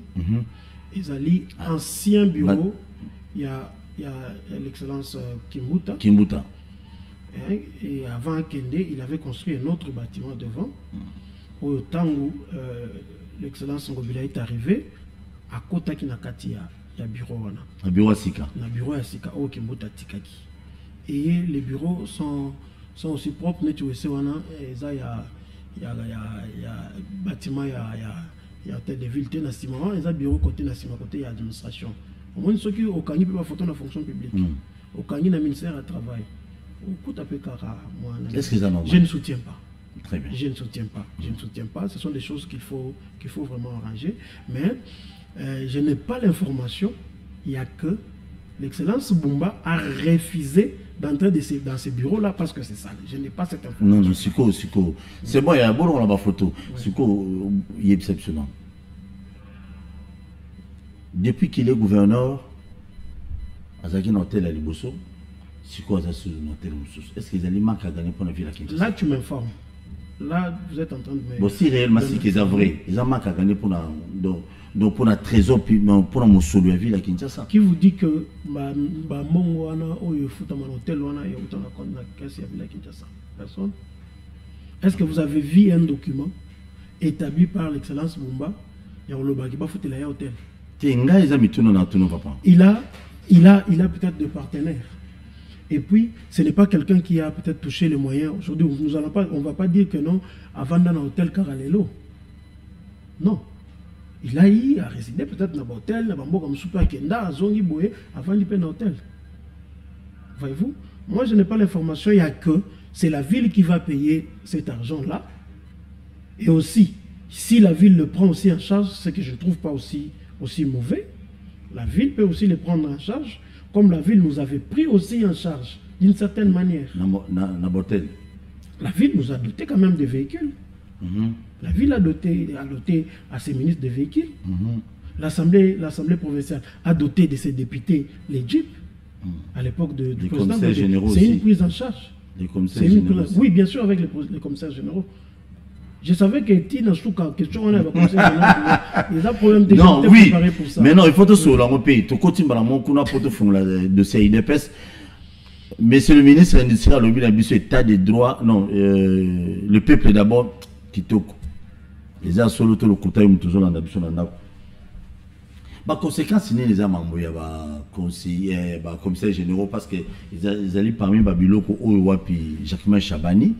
Ils ont ancien bureau, il y a l'excellence Kimbuta. Kimbuta. Et avant Kende, il avait construit un autre bâtiment devant. Au temps où l'excellence Ngobila est arrivé, à Kota Kinakati, il y a bureau. Un bureau à Sika. Un bureau à Sika, au Kimbuta Tikaki. Et les bureaux sont aussi propres. Il y a bâtiment, il y a hôtel de ville, il y a bureau côté national, côté il y a administration. Au moins, ceux qui au Kani peuvent photo dans la fonction publique. Au Kani, le ministère à travail. Est-ce que ça normal? Je ne soutiens pas. Très bien. Je ne soutiens pas. Je ne soutiens pas. Ce sont des choses qu'il faut vraiment arranger. Mais je n'ai pas l'information. Il n'y a que l'excellence Bumba a refusé d'entrer dans ces bureaux-là parce que c'est ça. Je n'ai pas cette information. Non, Siko. C'est bon, il y a un bon là-bas photo. Siko, il est exceptionnel. Depuis qu'il est gouverneur, Azaki Notel à Liboso, Siko Azasu Notel Moussous. Est-ce qu'ils allaient manquer à gagner pour la ville à Kinshasa? Là, tu m'informes. Là, vous êtes en train de me... Bon, si réellement, c'est qu'ils ont vrai, ils ont manqué à gagner pour la trésor, pour la Moussou de la ville à Kinshasa. Qui vous dit que Mongoana ou Hôtel Wana et autant la caisse à ville à Kinshasa? Personne. Est-ce que vous avez vu un document établi par l'excellence Bumba? Il y a un lobby qui va foutre la hôtel. Il a peut-être des partenaires. Et puis, ce n'est pas quelqu'un qui a peut-être touché les moyens. Aujourd'hui, on ne va pas dire que non, avant dans l'hôtel Caralelo. Non. Il a résidé peut-être dans l'hôtel, dans l'hôtel Super Kenda, à Zongi Boé, avant de payer l'hôtel. Voyez-vous? Moi, je n'ai pas l'information, il n'y a que c'est la ville qui va payer cet argent-là. Et aussi, si la ville le prend aussi en charge, ce que je ne trouve pas aussi mauvais, la ville peut aussi le prendre en charge, comme la ville nous avait pris aussi en charge, d'une certaine manière. La ville nous a doté quand même de véhicules. La ville a doté à ses ministres de véhicules. L'Assemblée provinciale a doté de ses députés les jeeps. À l'époque du président. C'est une prise en charge. Les commissaires généraux. Oui, bien sûr, avec les commissaires généraux. Je savais que Tina Souka, question on a des problèmes de non, oui, pour ça. Mais non, il faut te sauver dans pays. Tu continues à mon coup pour te faire de CIDPS. Monsieur le ministre industriel, le but état des droits. Non, le peuple d'abord qui toque. Les a solo tout le côté où toujours en ambition en a. Bah conséquence c'est les amambou ya ba conseiller ba commissaire généraux parce que ils allaient parmi Babiloko Owapi Jacquemin Chabani.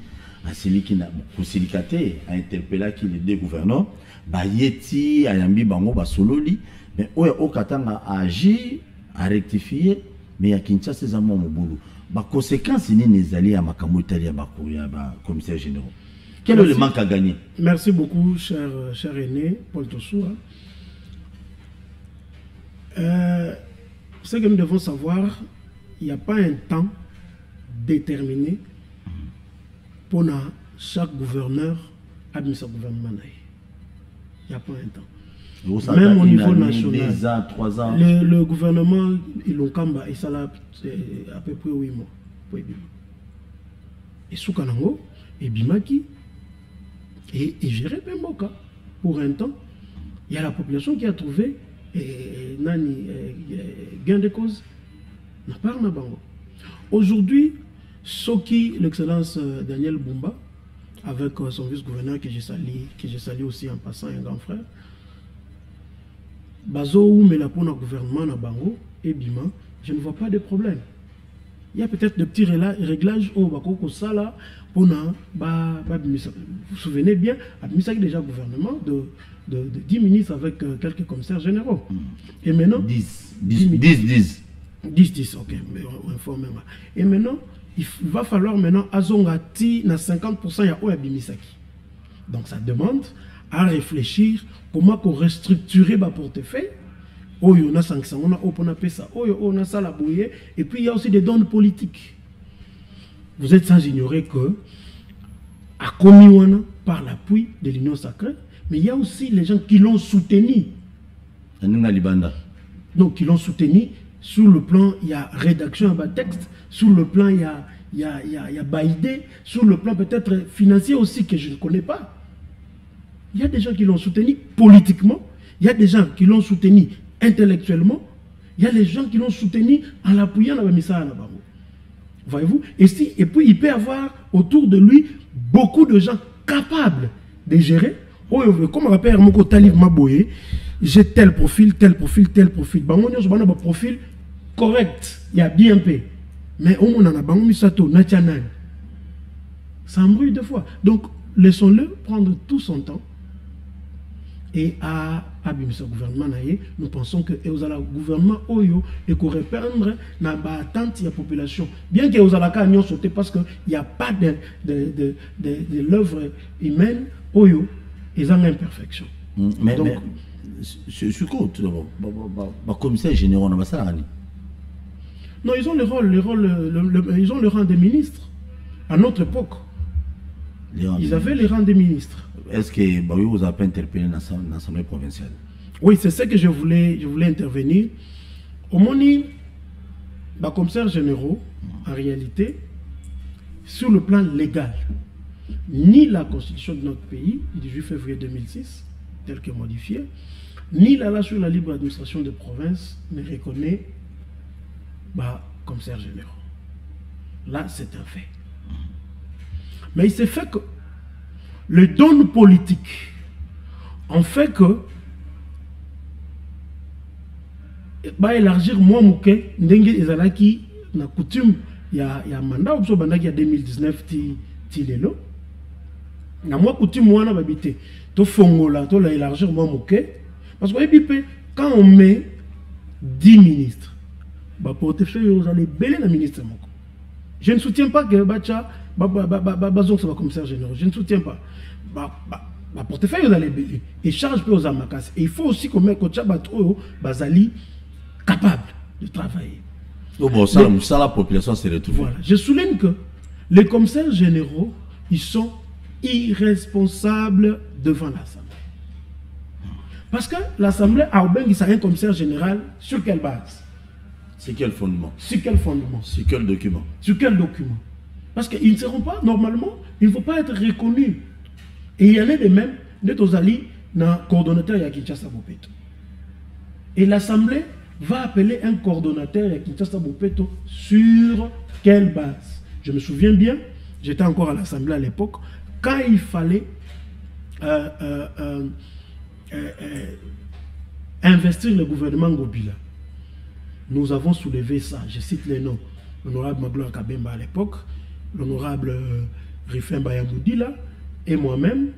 Celui qui n'a a interpellé qui les deux gouverneurs, Bayeti, Ayambi Bango, Basololi, mais au Katanga a agi, a rectifié, mais à Kinshasa c'est un mobulu. Bah conséquence ni les alliés à Makambo Italia à commissaire général. Quel est le manque à gagner? Merci beaucoup, cher aîné Paul Tossoua. Ce que nous devons savoir, il n'y a pas un temps déterminé pour chaque gouverneur administrer le gouvernement. Il n'y a pas un temps. Même au niveau national, 2 ans, 3 ans. Le gouvernement, il Kamba, et ça là à peu près 8 mois. Et Soukanango, et Bimaki, et Géré Pemboka, pour un temps, il y a la population qui a trouvé gain de cause. Aujourd'hui, Soki, l'excellence Daniel Bumba, avec son vice-gouverneur que j'ai sali aussi en passant, un grand frère, Bazo ou Melapona gouvernement na Bango et Bima, je ne vois pas de problème. Il y a peut-être de petits réglages au Bakoko Sala pour vous vous souvenez bien, il y a déjà un gouvernement de 10 ministres avec quelques commissaires généraux. Et maintenant 10, ok, mais informez-moi. Et maintenant, il va falloir maintenant Azongati na 50% ya Oyabimisaki. Donc ça demande à réfléchir comment qu'on restructurer le portefeuille. On a sanction, on a open ça, on a ça la bouillée. Et puis il y a aussi des dons politiques. Vous êtes sans ignorer que à Komiwana par l'appui de l'Union sacrée, mais il y a aussi les gens qui l'ont soutenu. Donc qui l'ont soutenu sur le plan, il y a rédaction à texte, sur le plan il y a baïdé, sur le plan peut-être financier aussi que je ne connais pas. Il y a des gens qui l'ont soutenu politiquement, il y a des gens qui l'ont soutenu intellectuellement, il y a des gens qui l'ont soutenu en l'appuyant dans le message. Voyez-vous? Et puis il peut y avoir autour de lui beaucoup de gens capables de gérer. Comme on rappelle mon Talib Maboye, j'ai tel profil, tel profil, tel profil. On a un profil correct, il y a bien paix. Mais on en a un misato, national. Ça embrouille deux fois. Donc laissons-le prendre tout son temps. Et à ce gouvernement, nous pensons que le gouvernement Oyo et qu'on répondre dans l'attente de la population. Bien que vous allez sauter parce qu'il n'y a pas de l'œuvre humaine, Oyo, ils ont une imperfection. Mais je quoi tout d'abord, le commissaire général, on a ça. Non, ils ont le rôle, ils ont le rang des ministres. À notre époque, ils avaient le rang des ministres. Est-ce que vous avez pas interpellé dans l'Assemblée provinciale? Oui, c'est ce que je voulais intervenir. Au moment les commissaires généraux, en réalité, sur le plan légal, ni la constitution de notre pays, du 18 février 2006, telle que modifiée, ni la loi sur la libre administration de province ne reconnaît commissaires généraux. Là, c'est un fait. Mais il s'est fait que le don politique en fait que élargir moi mouké ndenge ezalaki na coutume ya mandat ou bandaki ya 2019 ti lelo na moi coutume wana babité to fongola to la élargir moi mouké parce que quand on met 10 ministres portefeuille vous allez belé na ministre moko. Je ne soutiens pas que bacha bazon ça va commissaire général, je ne soutiens pas. Portefeuille vous allez belé et charge peu aux amakas. Et il faut aussi qu'on mette kocha bato bazali capable de travailler. Bon, ça la population s'est retrouvée. Voilà. Je souligne que les commissaires généraux, ils sont irresponsables devant l'Assemblée. Parce que l'Assemblée a un commissaire général sur quelle base? Sur quel fondement? Sur quel fondement? Sur quel document? Sur quel document? Parce qu'ils ne seront pas, normalement, il ne faut pas être reconnus. Et il y en a de même, nous allons dans le coordonnateur à Kinshasa Bopeto. Et l'Assemblée va appeler un coordonnateur à Kinshasa Bopeto sur quelle base? Je me souviens bien, j'étais encore à l'Assemblée à l'époque, quand il fallait investir le gouvernement Gobila. Nous avons soulevé ça, je cite les noms, l'honorable Magloire Kabemba à l'époque, l'honorable Rifin Bayamoudila, et moi-même,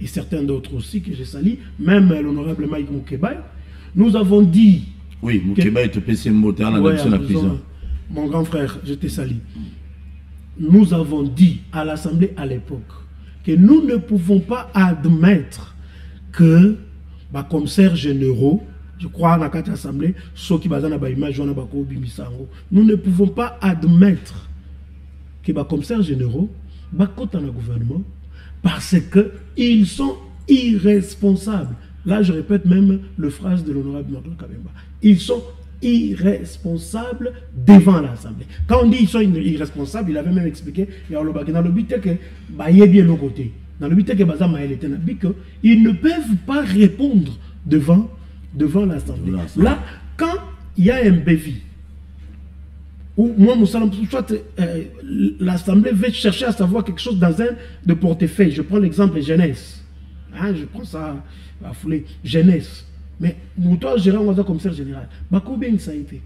et certains d'autres aussi que j'ai sali, même l'honorable Maïk Moukebay, nous avons dit... Oui, Moukeba est PC Moteur dans la prison. Mon grand frère, je te salue. Nous avons dit à l'Assemblée à l'époque que nous ne pouvons pas admettre que les commissaires généraux, je crois, dans cette assemblée, ceux qui basent dans l'image, nous ne pouvons pas admettre que les commissaires généraux sont dans le gouvernement parce qu'ils sont irresponsables. Là, je répète même le phrase de l'honorable Nordon Kabemba. Ils sont irresponsables devant l'Assemblée. Quand on dit qu'ils sont irresponsables, il avait même expliqué, dans le but que bien l'autre côté. Dans le but que ils ne peuvent pas répondre devant l'Assemblée. Là, quand il y a un bévi, ou moi, soit l'Assemblée veut chercher à savoir quelque chose dans un de portefeuille. Je prends l'exemple jeunesse. Hein, je prends ça à fouler. Jeunesse. Mais toi, gérant on commissaire général. Combien ça a été?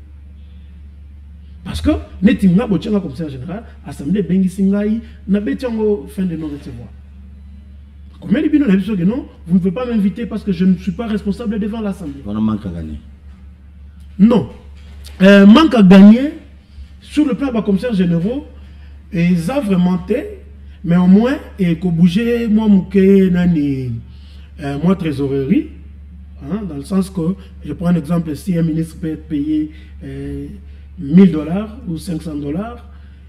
Parce que netinga botianga commissaire général, assemblée bengi singai na betiongo fin de non recevoir. Combien de bino na biso que non, vous ne pouvez pas m'inviter parce que je ne suis pas responsable devant l'assemblée. On manque à gagner. Non. Manque à gagner sur le plan des commissaires généraux, ils ont vraiment été, mais au moins et qu'au bouger moi mouké nani moi trésorerie. Hein, dans le sens que, je prends un exemple, si un ministre peut être payé $1000 ou $500,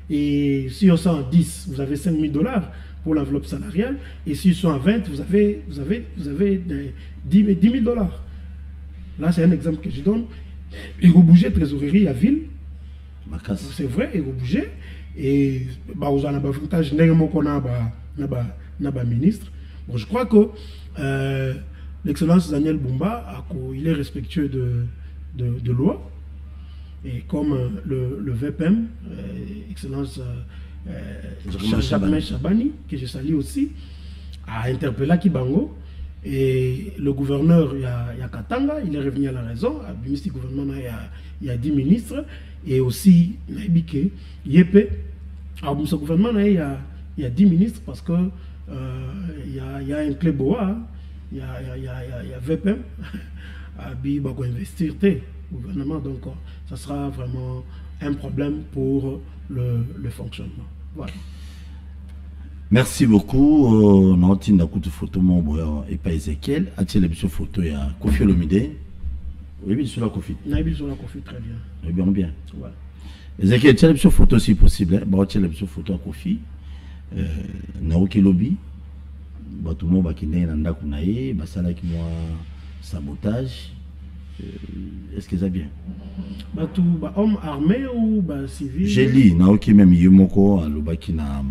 et si on sont à 10, vous avez $5000 pour l'enveloppe salariale, et si ils sont à 20, vous avez 10 000 $. Là, c'est un exemple que je donne. Et vous bougez trésorerie à ville, c'est vrai, et vous bougez, et vous avez un avantage, ministre. Bon, je crois que l'excellence Daniel Bumba, il est respectueux de loi. Et comme le VPM, excellence Jacques Chabani, que je salue aussi, a interpellé Kibango. Et le gouverneur, il y a Katanga, il est revenu à la raison. Le ministre du gouvernement, il y a 10 ministres. Et aussi, il alors, ce gouvernement, il y a 10 ministres parce que il y a un club bois. Il y a VPM à investir le gouvernement, donc ça sera vraiment un problème pour le fonctionnement. Voilà. Merci beaucoup. On a une photo et pas Ezekiel. A-t-il une photo il y a Kofi Olomide? Oui, sur la Kofi. Oui, sur la Kofi, très bien. Bien. Voilà. Ezekiel, tu as une photo si possible. Tu as une photo à Kofi. Naoki Lobby. Tout le monde va quitter sabotage. Est-ce que ça bien? Homme armé ou civil? J'ai lu, Naoki même Yumoko, na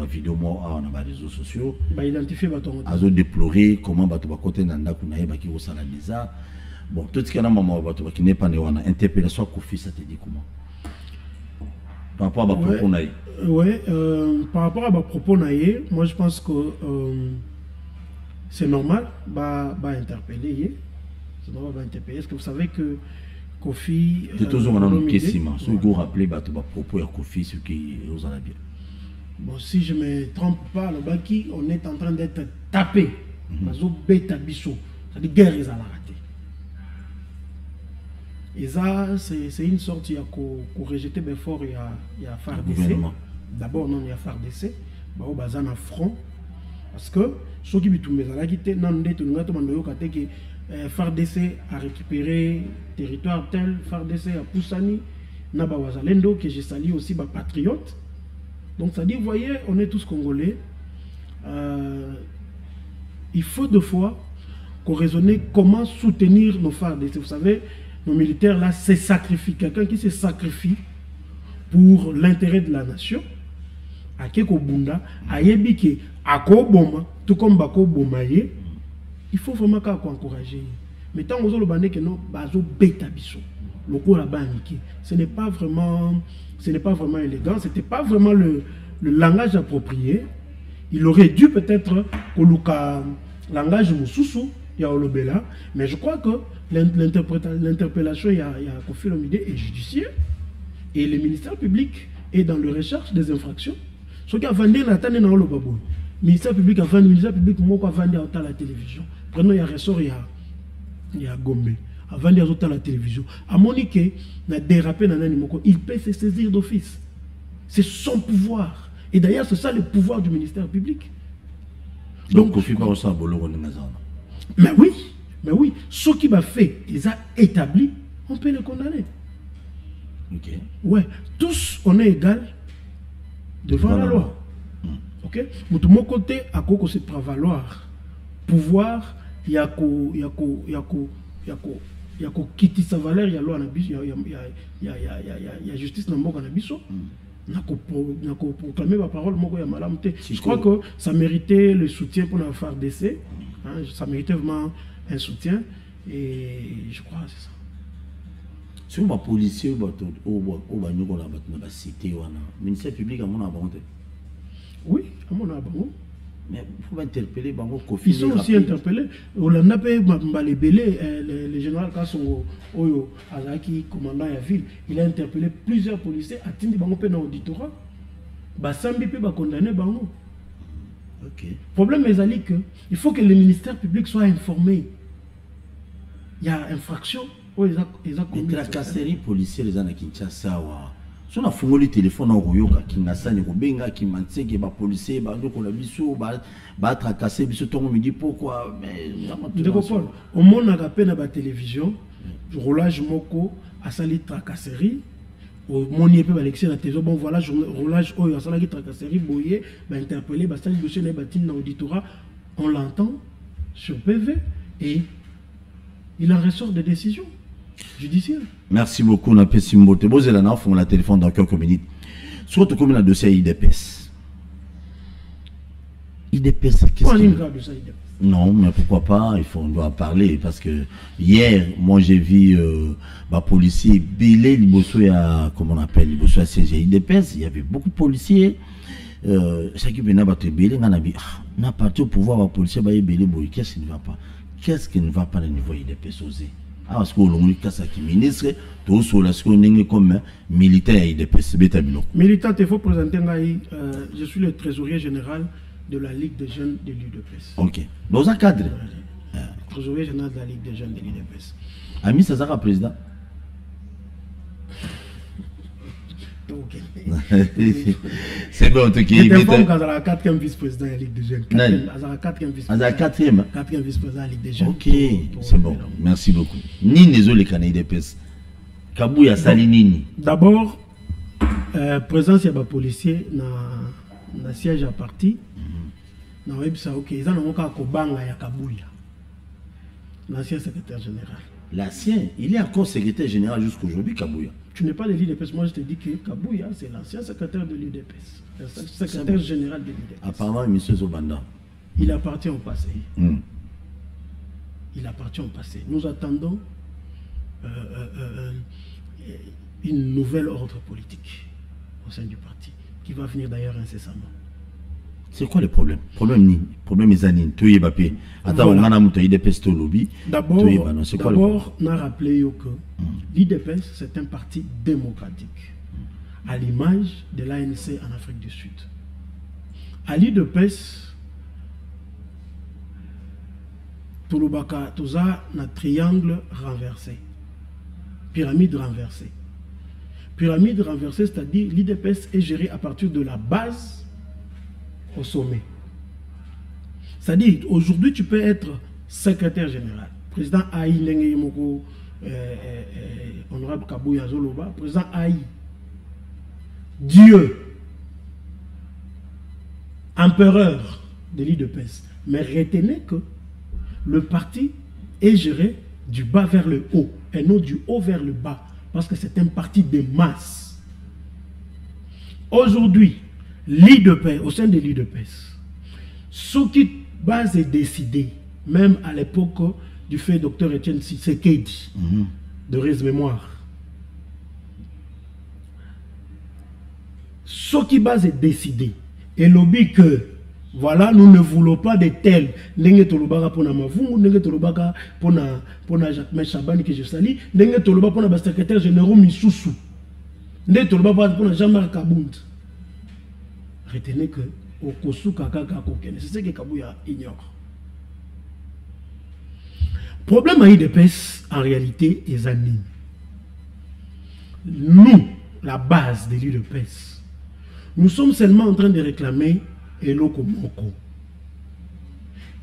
vidéo dans les réseaux sociaux. Identifier a déploré comment bato bakote nanda kunaye baki au saladiza. Bon, tout ce qu'il y a maman bato qui n'est pas né on a interpellé soit Kofi, ça te dit comment? Par rapport à propos naïe. Ouais, par rapport à propos naïe, moi je pense que c'est normal interpeller. C'est normal interpeller. Est-ce que vous savez que Kofi c'est toujours un question. Si vous rappelez propos à Kofi, ce qui vous en a bien. Bon, si je ne me trompe pas, le Baki, on est en train d'être tapé. C'est-à-dire guerre, ils ont raté. Et ça, c'est une sorte, il y a qu'on rejeté fort, il y a FARDC. D'abord, non, il y a FARDC. Il y a un front. Parce que ceux qui ont été FARDC a récupéré territoire tel, FARDC a Poussani, Nabawazalendo, que j'ai sali aussi, patriote. Donc, ça dit, vous voyez, on est tous Congolais. Il faut deux fois qu'on raisonne comment soutenir nos FARDC. Vous savez, nos militaires, là, se sacrifient. Quelqu'un qui se sacrifie pour l'intérêt de la nation, à Kekobunda, à Yebike, à Koboma, tout comme Bako Bomaye, il faut vraiment qu'on encourager. Mais tant que vous avez que non, bazo beta biso. Le coup là-bas, ce n'est pas vraiment élégant, ce n'était pas vraiment le langage approprié. Il aurait dû peut-être que le langage Moussousou, il y a Olobela, mais je crois que l'interpellation, il y a Kofi Olomide est judiciaire et le ministère public est dans la recherche des infractions. Ce qui a vendu Nathalie dans le Babou. Le ministère public a vendu, le ministère public a vendu à la télévision. Prenons, il y a ressort, il y a Gombe. avant de à la télévision. À Monique, na dérapé na nani moko, il peut se saisir d'office. C'est son pouvoir. Et d'ailleurs, c'est ça le pouvoir du ministère public. Donc, mais oui, ce qui m'a fait, ils ont établi, on peut le condamner. Ok. Ouais, tous on est égal devant la loi. Ok. Mais de mon côté, à quoi que c'est prévaloir pouvoir, il y a quitter sa valeur, il y a loi, il y a justice dans le monde. Je proclamer ma parole, je crois que ça méritait le soutien pour la FARDC. Ça méritait vraiment un soutien. Et je crois que c'est ça. Si on va policier, on va cité, le ministère public à mon abandon. Oui, à mon abandon. Mais il faut interpeller Bango Kofi. Ils sont aussi interpellés. On a pas le général Kassongo Oyo Azaki, commandant de la ville. Il a interpellé plusieurs policiers. A Tindi Bango pe na auditorat. Basambi pe ba condamné Bango. Ok. Le problème est que il faut que le ministère public soit informé. Il y a infraction. Les tracasseries policières les années Kinshasa. Si on a fumé le téléphone en Royoka, qui n'a pas de qui m'a dit que les policiers, bah tracasser, tout le monde me dit pourquoi. Mais au monde a rappelé à la télévision, roulage moko, à sali tracasserie, au monde y peut Alexis la télévision, bon voilà, roulage oyo, à sali tracasserie, boyer, bah interpellé, bah sali dossier, bah tin dans l'auditorat, on l'entend sur PV et il en ressort des décisions judiciaires. Merci beaucoup, on a fait Simbote. Vous avez la téléphone dans quelques minutes. Surtout comme le dossier IDPS. IDPS, qu'est-ce que... Non, mais pourquoi pas, on doit parler. Parce que hier, moi j'ai vu un policier belé, comment on appelle, il IDPS, il y avait beaucoup de policiers. Chaque venait à te belé, on a parti au pouvoir, un policier, qu'est-ce qui ne va pas? Qu'est-ce qui ne va pas au niveau IDPS osé? Parce que le ministre, tout sur la comme militaire IDPS. Militant, il faut présenter, je suis le trésorier général de la Ligue des jeunes de l'UDPS. Ok. Dans un cadre trésorier général de la Ligue des jeunes de l'UDPS. Ami Sazara, président. C'est bon, tu qui est le quatrième vice-président de la Ligue des jeunes. Quatrième vice-président de la Ligue des jeunes. Ok, c'est bon. Merci beaucoup. Ni les autres canadiens d'IDPS. Kabouya Salinini. D'abord, présence de policiers dans le siège à parti. Dans le ok, ils ont encore Kobanga ya Kabouya. L'ancien secrétaire général. L'ancien, il est encore secrétaire général jusqu'aujourd'hui, Kabouya. Tu n'es pas de l'UDPS, moi je te dis que Kabouya, c'est l'ancien secrétaire de l'UDPS. Le secrétaire général de l'UDPS. Apparemment, M. Zobanda. Il appartient au passé. Il appartient au passé. Nous attendons une nouvelle ordre politique au sein du parti, qui va venir d'ailleurs incessamment. C'est quoi le problème? Problème est Zanine. Tu es papier. Attends, on a monté l'IDPS au lobby. D'abord, on a rappelé que l'IDPS, c'est un parti démocratique, à l'image de l'ANC en Afrique du Sud. À l'IDPS, Touloubaka, tout ça, un triangle renversé, pyramide renversée. Pyramide renversée, c'est-à-dire l'IDPS est géré à partir de la base au sommet. C'est-à-dire, aujourd'hui, tu peux être secrétaire général. Président Aïe Lenge Moko, honorable Kabouya Zoloba, président Aïe, Dieu, empereur de l'IDPS. Mais retenez que le parti est géré du bas vers le haut, et non du haut vers le bas, parce que c'est un parti de masse. Aujourd'hui, l'IDPS, au sein de l'IDPS, ce qui base est décidé, même à l'époque du fait Dr Etienne Tshisekedi, de Rise Mémoire. Ce qui base est décidé. Et lobby que, voilà, nous ne voulons pas de tels. Nenge Tolobaka pour Namavou, Nenge Tolobaka pour Jacques Chabani que je salue, Nenge Tolobaka pour le secrétaire général Missoussou, Nenge Tolobaka pour Jean-Marc Kabound. Retenez que au Kosu Kaka Kokene, c'est ce que Kabouya ignore. Problème à IDPS, en réalité, est anime. Nous, la base de l'IDPS, nous sommes seulement en train de réclamer Eloko Moko.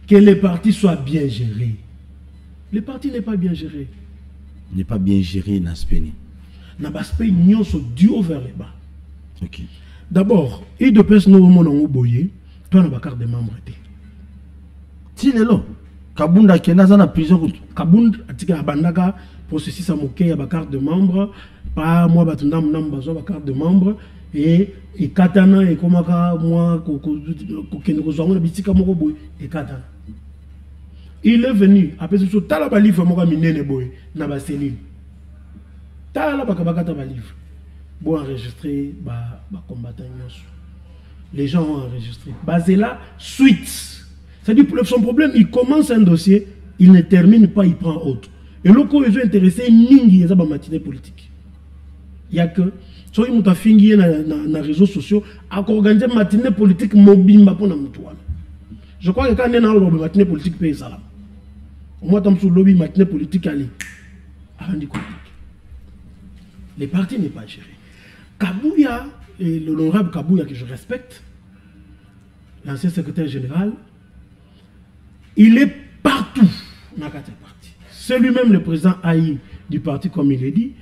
Que les partis soient bien gérés. Le parti n'est pas bien géré. N'est pas bien géré, Naspeni. Nabaspé, nous sommes duo vers les bas. Ok. D'abord, IDPS, nous avons boyé, toi, tu as carte de membre. Si, c'est là. Kabunda qui est dans la prison. Kabunda, tu as bandaka processus à moquer à la carte de membre. Pas moi, tu as besoin de la carte de membre. Et katana, et comme moi, il est venu, après ce que tu as livre, moi, minene boy, na ba cellule. Tu as la livre. Bon, enregistrer, combattant. Les gens ont enregistré. Basé là, suite. C'est-à-dire, son problème, il commence un dossier, il ne termine pas, il prend autre. Et le coup, ils sont intéressés, il y a une matinée politique. Il n'y a que, si vous avez fait dans les réseaux sociaux, à organiser une matinée politique mobile pour nous. Je crois que quand on est dans une matinée politique, paye ça là. Moi, je suis lobby matinée politique, allez. Les partis n'est pas géré. Kabouya, l'honorable Kabouya que je respecte, l'ancien secrétaire général, il est partout dans la parti. C'est lui-même le président AI du parti, comme il est dit.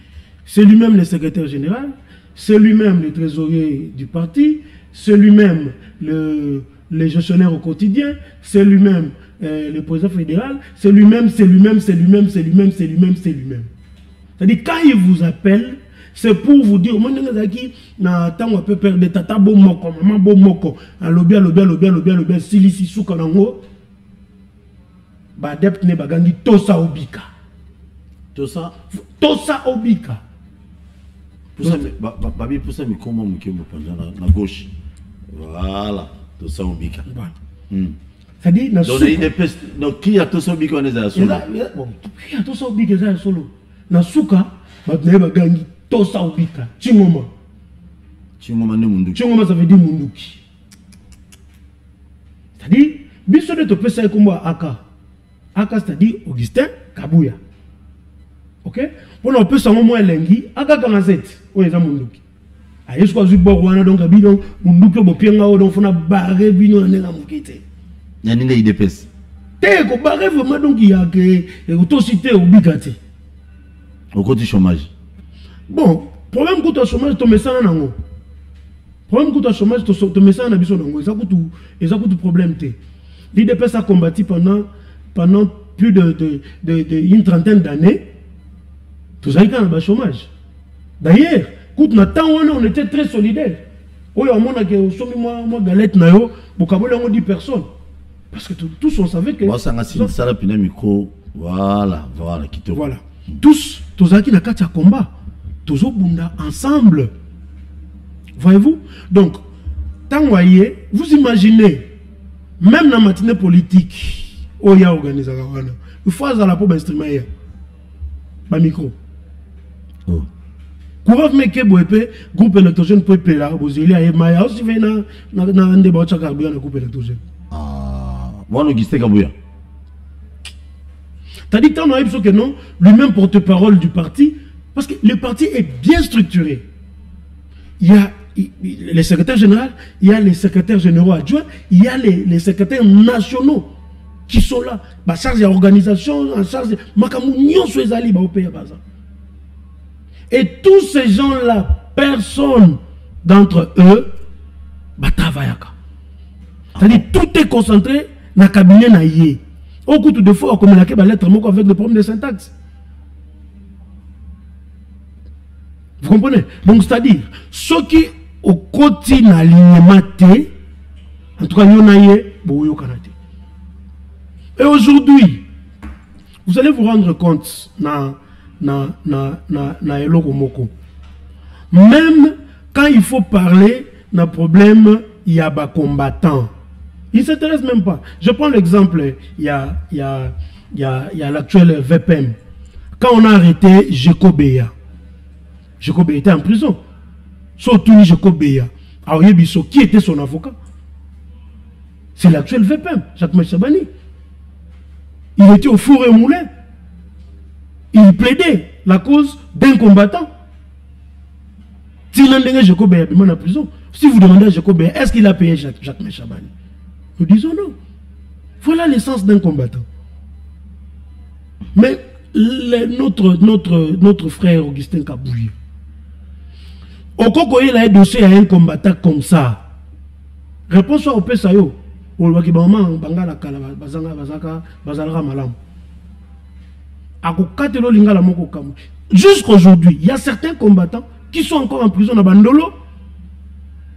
C'est lui-même le secrétaire général. C'est lui-même le trésorier du parti. C'est lui-même le gestionnaire au quotidien. C'est lui-même le président fédéral. C'est lui-même, c'est lui-même, c'est lui-même, c'est lui-même, c'est lui-même, c'est lui-même. C'est-à-dire, quand il vous appelle, c'est pour vous dire, moi, on peut perdre tata bomoko, maman bomoko, alobi, silisi soukanango. Badep ne bagangi tosa obika. Tosa obika. Pour ça, mais comment na gauche. Voilà, tosa obika. C'est-à-dire, donc qui a tosa obika on est à solo. Qui a tosa obika ça solo. Na suka, badne bagangi tosa obika. Chingoma ne munduki. Chingoma ça veut dire munduki. C'est-à-dire, biso de te ça comme aka. Aka c'est-à-dire Augustin Kabouya. Ok? Pour on peut savoir moi lengi, aka kanazet, o eza munduki. Aye so zu borwana donc abidon munduki bo pienga o donc fona barre bino na nga mukite. Yani le IDPS. Te ko barre vraiment donc il y a que autocité obligate. Au côté chômage. Bon, problème côté chômage to mesana nango. Problème côté chômage to mesana na biso nango, ça coûte problème te. L'IDPS a combattu pendant plus une trentaine d'années, tout ça, il y a un chômage. D'ailleurs, on était très solidaires. On a dit galette, on 10 personnes. Parce que tous, on savait que... Voilà. Tous, qui ont un combat. Tous ensemble. Voyez-vous? Donc, vous imaginez, même dans la matinée politique, il y a organisé. Il faut avoir la pauvre instrument. Ba micro. Courant meke boepe groupe électrogène peut payer là. Vous allez à Maya aussi venir na un débat sur carburant groupe électrogène. Ah, moi Augustin Kabouya. T'as dit que non, que non, lui-même porte-parole du parti, parce que le parti est bien structuré. Il y a les secrétaires généraux, il y a les secrétaires généraux adjoints, il y a les secrétaires nationaux qui sont là, en charge de l'organisation, en charge de... Et tous ces gens-là, personne d'entre eux, c'est-à-dire tout est concentré dans le cabinet naïe. Au coup de fois, on communique la lettre avec le problème de syntaxe. Vous comprenez? Donc c'est-à-dire, ceux qui au quotidien alignement, en tout cas, il y en a. Et aujourd'hui, vous allez vous rendre compte na Eloko Moko. Même quand il faut parler d'un problème, il y a des combattants. Ils ne s'intéressent même pas. Je prends l'exemple, il y a l'actuel VPM. Quand on a arrêté Jeko Beya était en prison. Surtout Jeko Beya. Alors, qui était son avocat? C'est l'actuel VPM, Jacques Mechabani. Il était au four et au moulin. il plaidait la cause d'un combattant. Si Jacob Beya est en prison, si vous demandez à Jacob Beya, est-ce qu'il a payé Jacques Chabani? Nous disons non. Voilà l'essence d'un combattant. Mais notre frère Augustin Kabouye, au Koko, il a un dossier à un combattant comme ça. Réponse soit au Pesayo. Jusqu'aujourd'hui, il y a certains combattants qui sont encore en prison à Bandolo.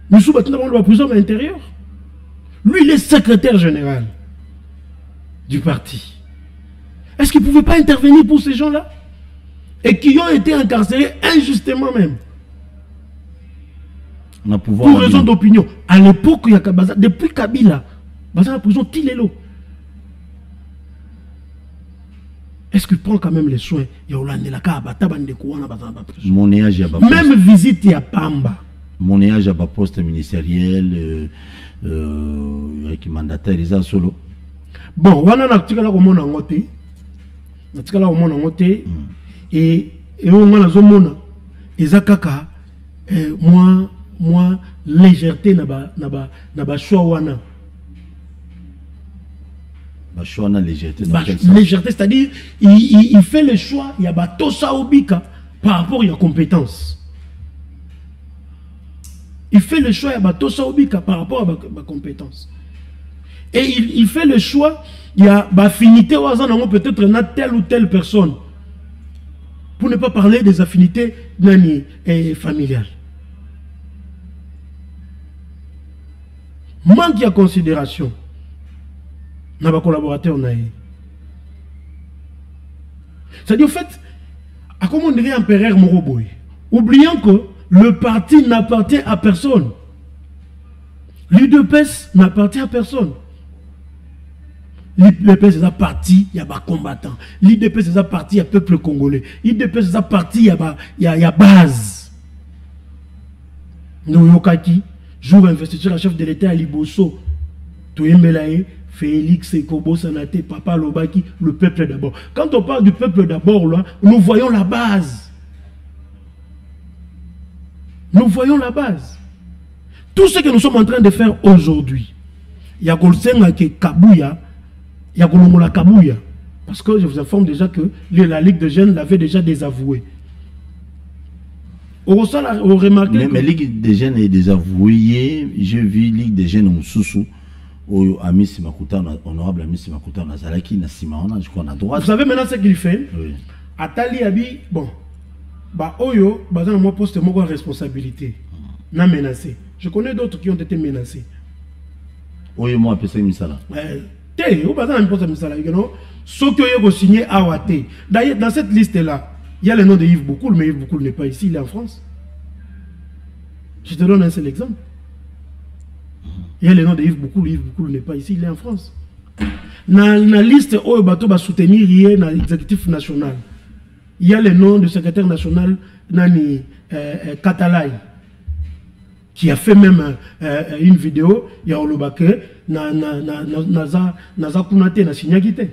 Nous sommes dans la prison à l'intérieur. Lui, il est secrétaire général du parti. Est-ce qu'il ne pouvait pas intervenir pour ces gens-là? Et qui ont été incarcérés injustement même. Pour raison d'opinion. À l'époque, il y a depuis Kabila, Baza la prison Tilelo. Est-ce qu'il prend quand même les soins? Même visite, il y a Pamba. Mon âge à poste ministériel, avec mandataire, ils ont solo. Bon, on a un côté. Et on a un moi, légèreté n'a choix wana. Légèreté, c'est-à-dire, il fait le choix, il y a Batosa Obika par rapport à la compétence. Il fait le choix, il y a Batosa Obika par rapport à la compétence. Et il fait le choix, il y a affinité peut-être dans telle ou telle personne. Pour ne pas parler des affinités familiales. Manque de considération. Dans nos collaborateurs. C'est-à-dire, au fait, à comment on dirait Empereur Moroboy, oubliant que le parti n'appartient à personne. L'UDPS n'appartient à personne. L'UDPS c'est un parti, il y a des combattants. L'UDPS c'est un parti, il y a peuple congolais. L'UDPS c'est un parti, il y a base. Nous, Yokaki, jour investiture à chef de l'État à Liboso, Toyembelaye, Félix Ekobo Sanate, Papa Lobaki, le peuple d'abord. Quand on parle du peuple d'abord, là, nous voyons la base. Nous voyons la base. Tout ce que nous sommes en train de faire aujourd'hui, il y a Golsenga qui est Kabouya, il y a Golongola Kabouya. Parce que je vous informe déjà que la Ligue des jeunes l'avait déjà désavoué. On remarque. Mais Ligue des jeunes est désavouée. J'ai vu Ligue des jeunes en sous-sous. Ami Simakuta, honorable Ami Simakuta, Nazalaki, Nassimaona, je crois, on a droit. Vous savez maintenant ce qu'il fait? Oui. Atali Abi, bon, bah, Oyo, bah, dans mon poste, moi, responsabilité. N'a menacé. Je connais d'autres qui ont été menacés. Oyo, moi, appelle ça Misala. Té, ou bah, dans un poste Misala, ceux qui ont signé Awate. D'ailleurs, dans cette liste-là, il y a le nom de Yves Boukoul, mais Yves Boukoul n'est pas ici, il est en France. Je te donne un seul exemple. Il y a le nom de Yves Boukoul n'est pas ici, il est en France. Dans la liste où il va soutenir dans l'exécutif national, il y a le nom du secrétaire national Nani Katalay, qui a fait même une vidéo, il y a Olobake, Naza Kunate, na Signagite.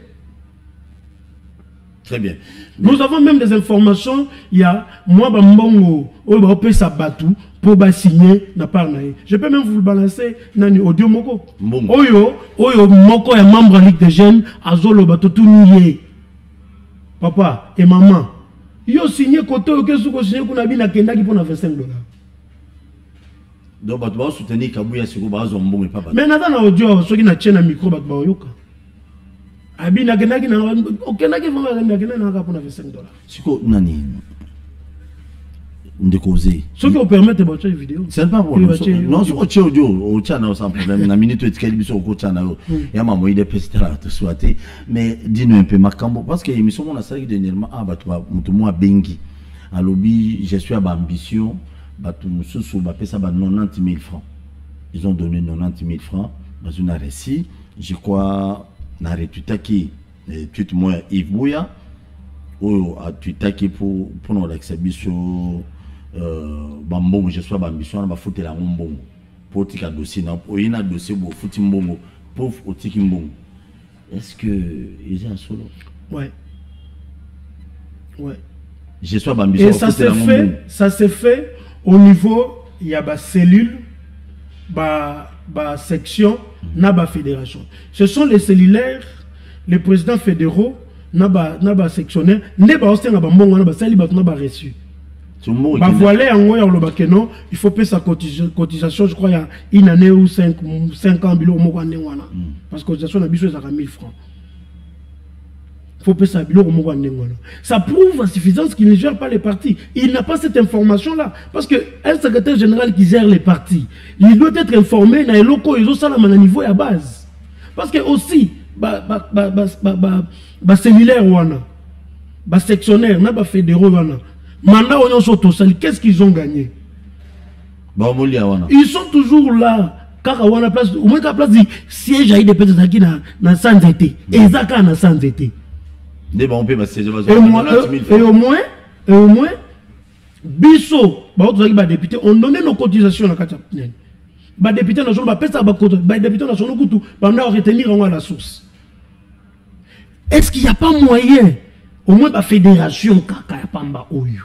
Très bien. Nous avons même des informations, il y a moi, Bambongo, on peut s'abattre pour signer na part naïe. Je peux même vous le balancer nani audio moko. Oyo moko ya membre de la Ligue des jeunes azolo bato tout nié. Papa et maman. Yo signé côté que sous signé kuna bina kenda ki pour $25. Donc bato ba soutenir Kabouya siko ba zombongo papa. Mais nata na audio soki na chaîne micro bato ba yoka. Abina kenda ki na okenda ki vanga na kenda na pour $25. Siko nani de causer. Ce qui vous permet de voir une vidéo. C'est pas bon. Non, c'est autre audio, au channel sans problème. La minute est qu'elle sur au channel. Il y a maman il est pesté là te souhaiter. Mais dis-nous un peu Macambo parce que l'émission on a ça dernièrement ah bah toi moi bengi. À lobby, je suis à ambition, bah tout sous bah payer ça bah 90 000 francs. Ils ont donné 90 000 francs dans une récit. Je crois na retutaki tout moi Yves Bouya ou à tutaki pour nous l'exhibition bambongo je suis ambition na foutre la mbongo pour tika dossier na pour ina dossier pour foutre mbongo pour otiki mbongo est-ce que ils ont solo ouais Ouais. Et ça s'est fait au niveau, il y a des cellules, des sections, des fédérations. Ce sont les cellulaires, les présidents fédéraux, des sectionnaires, des reçus. Voilà, il faut payer sa cotisation, je crois, il y a une année ou 5 ans, parce que la cotisation, c'est 1000 francs. Il faut payer ça. Ça prouve à suffisance qu'il ne gère pas les partis. Il n'a pas cette information-là. Parce qu'un secrétaire général qui gère les partis, il doit être informé dans les locaux, ils ont ça à niveau à base. Parce que aussi, cellulaire, sectionnaire, fédéraux, mandat, qu'est-ce qu'ils ont gagné? Ils sont toujours là. Car on a place, au moins qu'à place du siège à IDPS dans sans été. Et ça, dans sans été. Et au moins, Bisso, député, on donnait nos cotisations à la Katapnen. Les députés nationaux, les députés nationaux, on a retenir à la source. Est-ce qu'il n'y a pas moyen, au moins la fédération, Kakayapamba Oyo,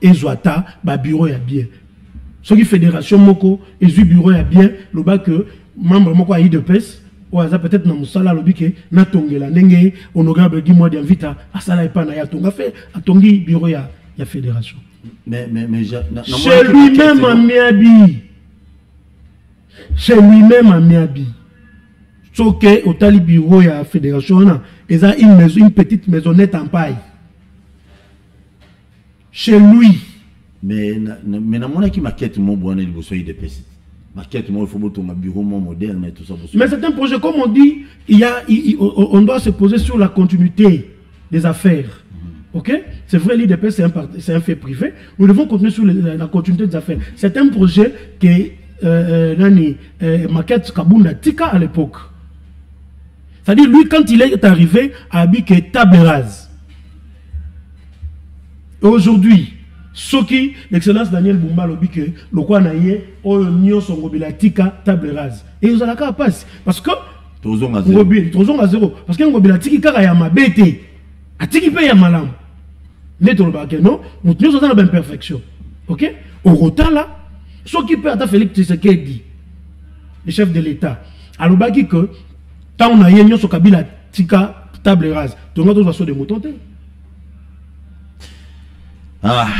et Zouata, le bureau est bien. Ce qui fédération Moko, et le bureau est bien, le bas que membre Moko a IDPS. Peut-être dans Moussala, le na tongela nenge honorable Guy-moi d'invita à Sala et Pana ya tonga fait à tongi bureau ya fédération. Mais chez lui-même à Miabi. Chez lui-même à Miabi. Sauf que au tali bureau ya fédération ils ont une petite maisonnette en paille. Chez lui. Mais na mona qui maquette mon bon et le bossoi de PC. Il faut un bureau moderne et tout ça. Mais c'est un projet, comme on dit, on doit se poser sur la continuité des affaires. Ok? C'est vrai, l'IDP, c'est un fait privé. Nous devons continuer sur la continuité des affaires. C'est un projet que Maquette Kabunda Tika à l'époque. C'est-à-dire, lui, quand il est arrivé, a habité table rase. Aujourd'hui, ce qui, l'excellence Daniel Bumba l'a dit que le quoi naïe, on y son gobila tika table rase. Et vous allez passer parce que toujours à zéro. Parce que gobila tiki kara ya mabete, a tiki pe ya malam. Mais tout le bac non, nous sommes dans la bonne perfection. Ok? Au retard là, ce qui peut être Félix Tshisekedi, le chef de l'État, à l'obaki que tant on a y son kabila tika table rase, donc on doit se de moutons.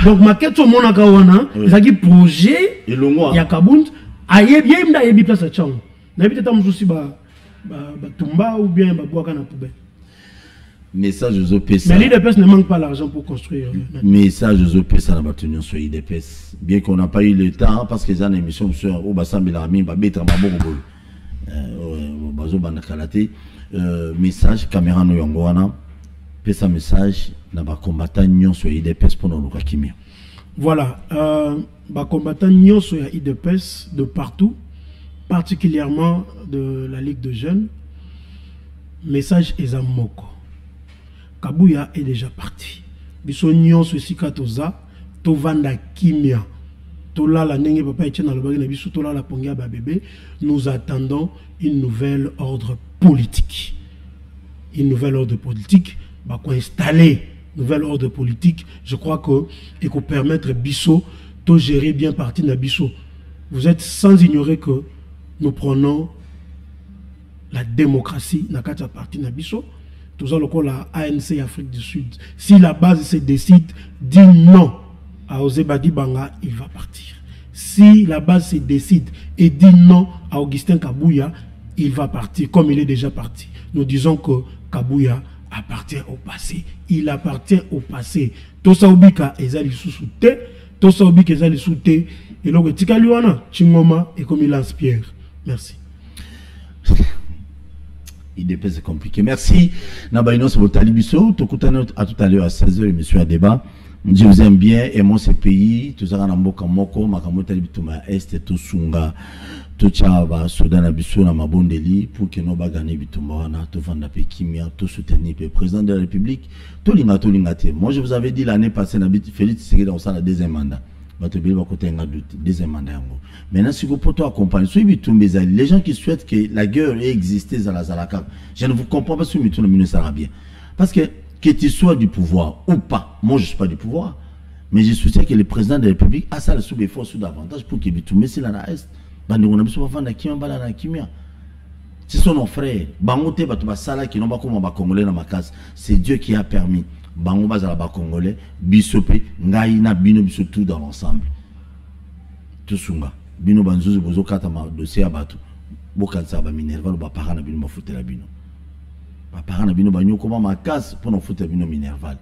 Donc maquette au monde akawana ezaki projet ya Kabund ayebi mda yebi place chango na yebi tata mususi ba tumba ou bien ba boaka na poubelle. Message aux OPS. Mais l'IDPS ne manque pas l'argent pour construire. Message aux OPS à la bataillon sur l'IDPS. Bien qu'on n'a pas eu le temps parce que j'ai une émission sur Obassam Bilarami ba betra maboko bazo banakalate message caméra no yongwana. Un message dans les combattants sur l'IDPS pour nous. Voilà, les combattants sur l'IDPS de partout, particulièrement de la Ligue de Jeunes. Message est à Moko. Kabouya est déjà parti. Bisognon sur Sikatoza, Tovanda Kimia, Tola la Nenge Papa Etienne Alobagina Bissou, Tola la Pongia Babébé. Nous attendons une nouvelle ordre politique. Une nouvelle ordre politique. Pour installer nouvel ordre politique, je crois que et qu'on permettre Bissau de gérer bien partie de Bissau. Vous êtes sans ignorer que nous prenons la démocratie dans la partie de Bissau. Tout ça, la ANC Afrique du Sud. Si la base se décide, dit non à Ozebadi Banga, il va partir. Si la base se décide et dit non à Augustin Kabouya, il va partir comme il est déjà parti. Nous disons que Kabouya appartient au passé. Il appartient au passé. Tosa Obika ezali sous-souté. Tosa Obika ezali sous-souté. Et donc, Tika Luana, Chingoma et comme il inspire. Merci. IDP, c'est compliqué. Merci. Nabaïno, c'est votre Talibiso. À tout à l'heure à 16h, l'émission à débat. Je vous aime bien. Aimons ce pays. Tout ça, Namboka Moko, Makamota Libituma Est, tout Sunga. Tout ça va Soudan Abisso na mabondeli pour que nous bagane bitumana tout vendre pe kimia tout soutenir le président de la République tout lingate. Moi je vous avais dit l'année passée na Félix Tshisekedi dans sa deuxième mandat. Bato bili ba côté nga deuxième mandat yango. Maintenant si vous pouvez accompagner sur bitumbeza les gens qui souhaitent que la guerre ait existé dans la Zalaka. Je ne vous comprends pas sur bitumba ministre arabien. Parce que que tu sois du pouvoir ou pas, moi je ne suis pas du pouvoir, mais je soutiens que le président de la République a ça le sous-effort sous davantage pour qu'il tout mette là dans l'Est. Ce sont nos frères. C'est Dieu qui a permis. Bango bazala ba Congolais, bisope, ngaïna bino biso tout dans l'ensemble. Tout sunga. Bino banzuzu bozo kata ma dossier abatu. Bokansa ba Minerval ba parana bino ma foutre la bino. Ba parana bino ba nyoko ma casse pour nous foutre bino Minerval.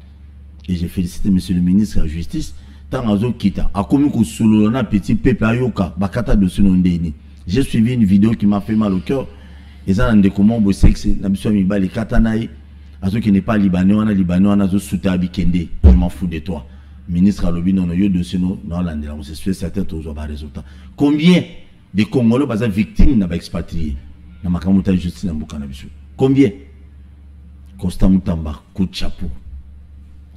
Et j'ai félicité monsieur le ministre de la Justice. Tant azo kita, a commis ko solo na petit peuple ayoka, ba kata dossier non ndeni. J'ai suivi une vidéo qui m'a fait mal au cœur. Et ça, on comment vous sexe, la mission Mibali Katanaï, à ceux qui n'est pas libanais, on a soutien à Bikende, je m'en fous de toi. Ministre Alobi, non, yo de ce nom, non, on s'est fait certains tous les résultats. Combien de Congolais, par exemple, victimes n'ont pas expatrié dans ma campagne de justice dans Bukanabisu? Combien? Constant Moutamba, coup de chapeau.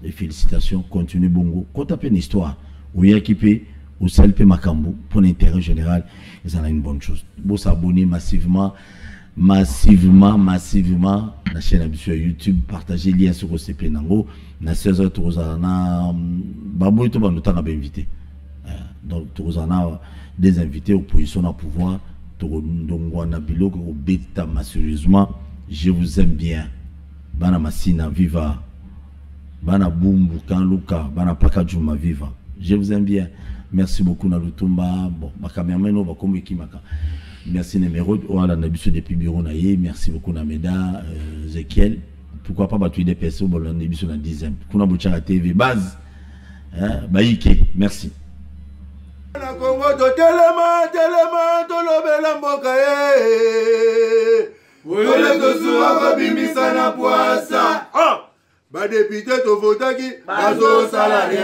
Et félicitations, continuez Bongo. Quand tu as une histoire, où il y a qui peut, au CLP Makambo, pour l'intérêt général, ils en ont une bonne chose. Vous s'abonner massivement la chaîne sur YouTube, partagez le lien sur le CP Nango, na 16h invité. Donc des invités opposition au pouvoir, sérieusement, je vous aime bien. Bana Massina viva. Bana Bumbu Kanluka, Bana Pakajuma viva. Je vous aime bien. Merci beaucoup Nalutumba. Bon, Bakamermeno Bakombe Kimaka. Merci numéro voilà nabiso depuis bureau naie, merci beaucoup Nameda Ezekiel. Pourquoi pas battre des personnes bon nabiso na 10e. Kuna bochara TV base baïke, merci. Na Congo to telema to lobela mboka Wole to suwa ko bimisa na poasa. Ba député to votaki bazo salarié.